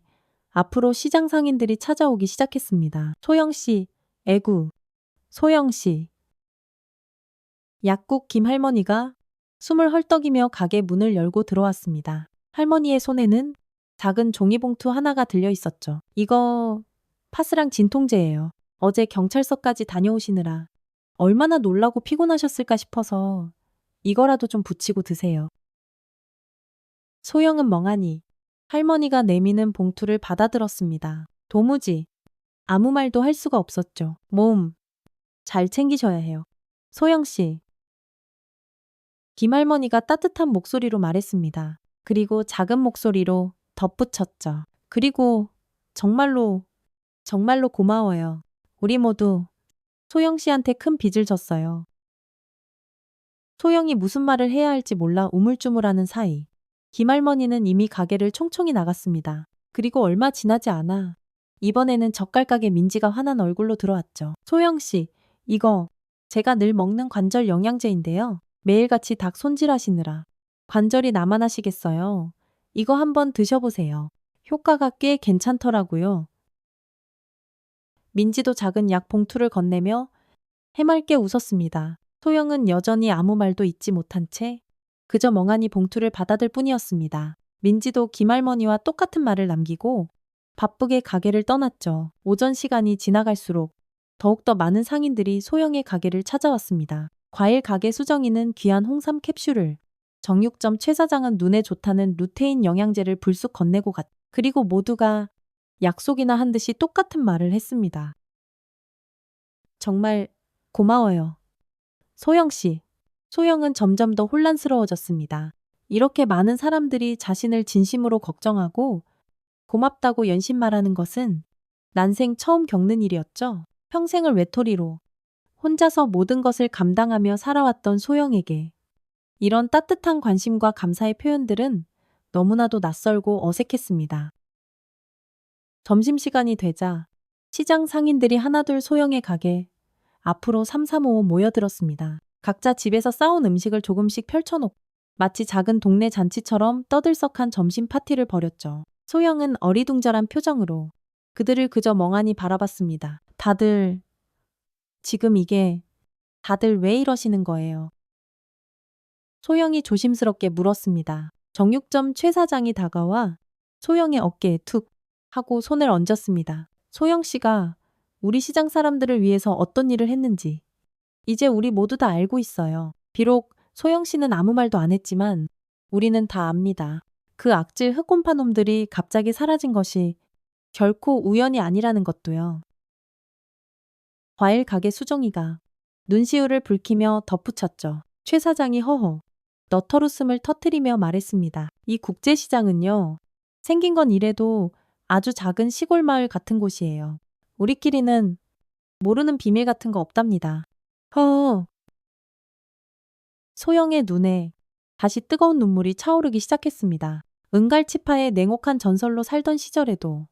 앞으로 시장 상인들이 찾아오기 시작했습니다. 소영씨, 애구, 소영씨. 약국 김할머니가 숨을 헐떡이며 가게 문을 열고 들어왔습니다. 할머니의 손에는 작은 종이봉투 하나가 들려 있었죠. 이거 파스랑 진통제예요. 어제 경찰서까지 다녀오시느라 얼마나 놀라고 피곤하셨을까 싶어서 이거라도 좀 붙이고 드세요. 소영은 멍하니 할머니가 내미는 봉투를 받아들었습니다. 도무지 아무 말도 할 수가 없었죠. 몸 잘 챙기셔야 해요. 소영씨. 김할머니가 따뜻한 목소리로 말했습니다. 그리고 작은 목소리로 덧붙였죠. 그리고 정말로 고마워요. 우리 모두 소영 씨한테 큰 빚을 졌어요. 소영이 무슨 말을 해야 할지 몰라 우물쭈물하는 사이 김할머니는 이미 가게를 총총히 나갔습니다. 그리고 얼마 지나지 않아 이번에는 젓갈가게 민지가 화난 얼굴로 들어왔죠. 소영 씨, 이거 제가 늘 먹는 관절 영양제인데요. 매일같이 닭 손질하시느라 관절이 남아나시겠어요. 이거 한번 드셔보세요. 효과가 꽤 괜찮더라고요. 민지도 작은 약 봉투를 건네며 해맑게 웃었습니다. 소영은 여전히 아무 말도 잊지 못한 채 그저 멍하니 봉투를 받아들 뿐이었습니다. 민지도 김할머니와 똑같은 말을 남기고 바쁘게 가게를 떠났죠. 오전 시간이 지나갈수록 더욱더 많은 상인들이 소영의 가게를 찾아왔습니다. 과일 가게 수정이는 귀한 홍삼 캡슐을, 정육점 최 사장은 눈에 좋다는 루테인 영양제를 불쑥 건네고 그리고 모두가 약속이나 한 듯이 똑같은 말을 했습니다. 정말 고마워요. 소영 씨. 소영은 점점 더 혼란스러워졌습니다. 이렇게 많은 사람들이 자신을 진심으로 걱정하고 고맙다고 연신 말하는 것은 난생 처음 겪는 일이었죠. 평생을 외톨이로 혼자서 모든 것을 감당하며 살아왔던 소영에게 이런 따뜻한 관심과 감사의 표현들은 너무나도 낯설고 어색했습니다. 점심시간이 되자 시장 상인들이 하나둘 소영의 가게 앞으로 삼삼오오 모여들었습니다. 각자 집에서 싸온 음식을 조금씩 펼쳐놓고 마치 작은 동네 잔치처럼 떠들썩한 점심 파티를 벌였죠. 소영은 어리둥절한 표정으로 그들을 그저 멍하니 바라봤습니다. 다들 왜 이러시는 거예요? 소영이 조심스럽게 물었습니다. 정육점 최 사장이 다가와 소영의 어깨에 툭 하고 손을 얹었습니다. 소영 씨가 우리 시장 사람들을 위해서 어떤 일을 했는지 이제 우리 모두 다 알고 있어요. 비록 소영 씨는 아무 말도 안 했지만 우리는 다 압니다. 그 악질 흑곰파 놈들이 갑자기 사라진 것이 결코 우연이 아니라는 것도요. 과일 가게 수정이가 눈시울을 붉히며 덧붙였죠. 최 사장이 허허 너털웃음을 터뜨리며 말했습니다. 이 국제시장은요. 생긴 건 이래도 아주 작은 시골 마을 같은 곳이에요. 우리끼리는 모르는 비밀 같은 거 없답니다. 허허. 소영의 눈에 다시 뜨거운 눈물이 차오르기 시작했습니다. 은갈치파의 냉혹한 전설로 살던 시절에도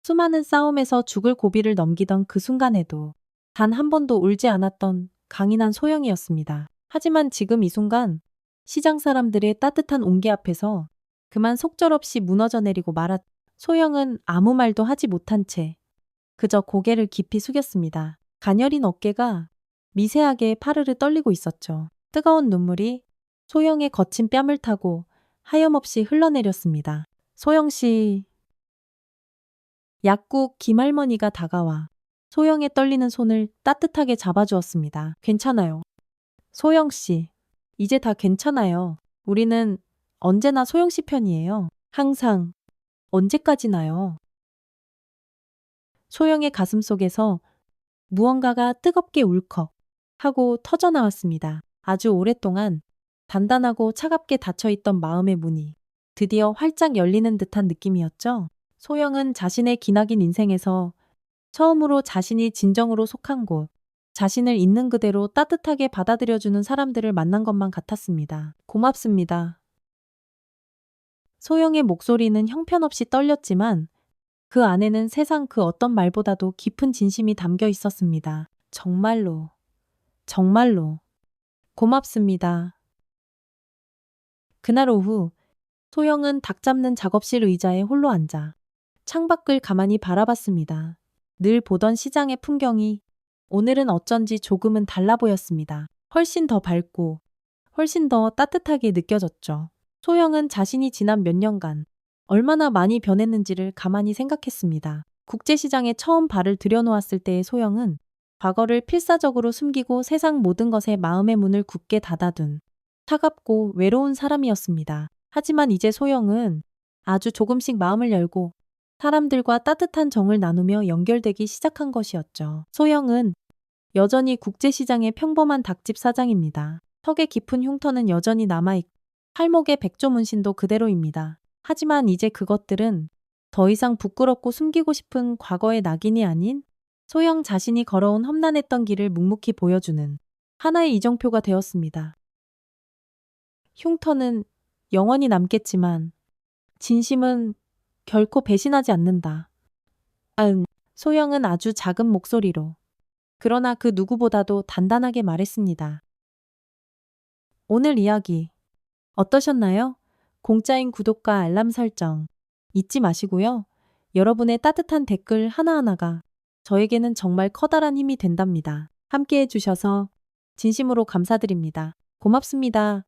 수많은 싸움에서 죽을 고비를 넘기던 그 순간에도 단 한 번도 울지 않았던 강인한 소영이었습니다. 하지만 지금 이 순간 시장 사람들의 따뜻한 온기 앞에서 그만 속절없이 무너져 내리고 말았. 소영은 아무 말도 하지 못한 채 그저 고개를 깊이 숙였습니다. 가녀린 어깨가 미세하게 파르르 떨리고 있었죠. 뜨거운 눈물이 소영의 거친 뺨을 타고 하염없이 흘러내렸습니다. 소영 씨. 약국 김할머니가 다가와 소영의 떨리는 손을 따뜻하게 잡아주었습니다. 괜찮아요. 소영 씨. 이제 다 괜찮아요. 우리는 언제나 소영 씨 편이에요. 항상. 언제까지나요. 소영의 가슴 속에서 무언가가 뜨겁게 울컥 하고 터져나왔습니다. 아주 오랫동안 단단하고 차갑게 닫혀있던 마음의 문이 드디어 활짝 열리는 듯한 느낌이었죠. 소영은 자신의 기나긴 인생에서 처음으로 자신이 진정으로 속한 곳, 자신을 있는 그대로 따뜻하게 받아들여주는 사람들을 만난 것만 같았습니다. 고맙습니다. 소영의 목소리는 형편없이 떨렸지만 그 안에는 세상 그 어떤 말보다도 깊은 진심이 담겨 있었습니다. 정말로, 정말로 고맙습니다. 그날 오후 소영은 닭 잡는 작업실 의자에 홀로 앉아 창밖을 가만히 바라봤습니다. 늘 보던 시장의 풍경이 오늘은 어쩐지 조금은 달라 보였습니다. 훨씬 더 밝고 훨씬 더 따뜻하게 느껴졌죠. 소영은 자신이 지난 몇 년간 얼마나 많이 변했는지를 가만히 생각했습니다. 국제시장에 처음 발을 들여놓았을 때의 소영은 과거를 필사적으로 숨기고 세상 모든 것에 마음의 문을 굳게 닫아둔 차갑고 외로운 사람이었습니다. 하지만 이제 소영은 아주 조금씩 마음을 열고 사람들과 따뜻한 정을 나누며 연결되기 시작한 것이었죠. 소영은 여전히 국제시장의 평범한 닭집 사장입니다. 턱의 깊은 흉터는 여전히 남아있고 팔목의 백조 문신도 그대로입니다. 하지만 이제 그것들은 더 이상 부끄럽고 숨기고 싶은 과거의 낙인이 아닌 소영 자신이 걸어온 험난했던 길을 묵묵히 보여주는 하나의 이정표가 되었습니다. 흉터는 영원히 남겠지만 진심은 결코 배신하지 않는다. 소영은 아주 작은 목소리로 그러나 그 누구보다도 단단하게 말했습니다. 오늘 이야기 어떠셨나요? 공짜인 구독과 알람 설정 잊지 마시고요. 여러분의 따뜻한 댓글 하나하나가 저에게는 정말 커다란 힘이 된답니다. 함께 해주셔서 진심으로 감사드립니다. 고맙습니다.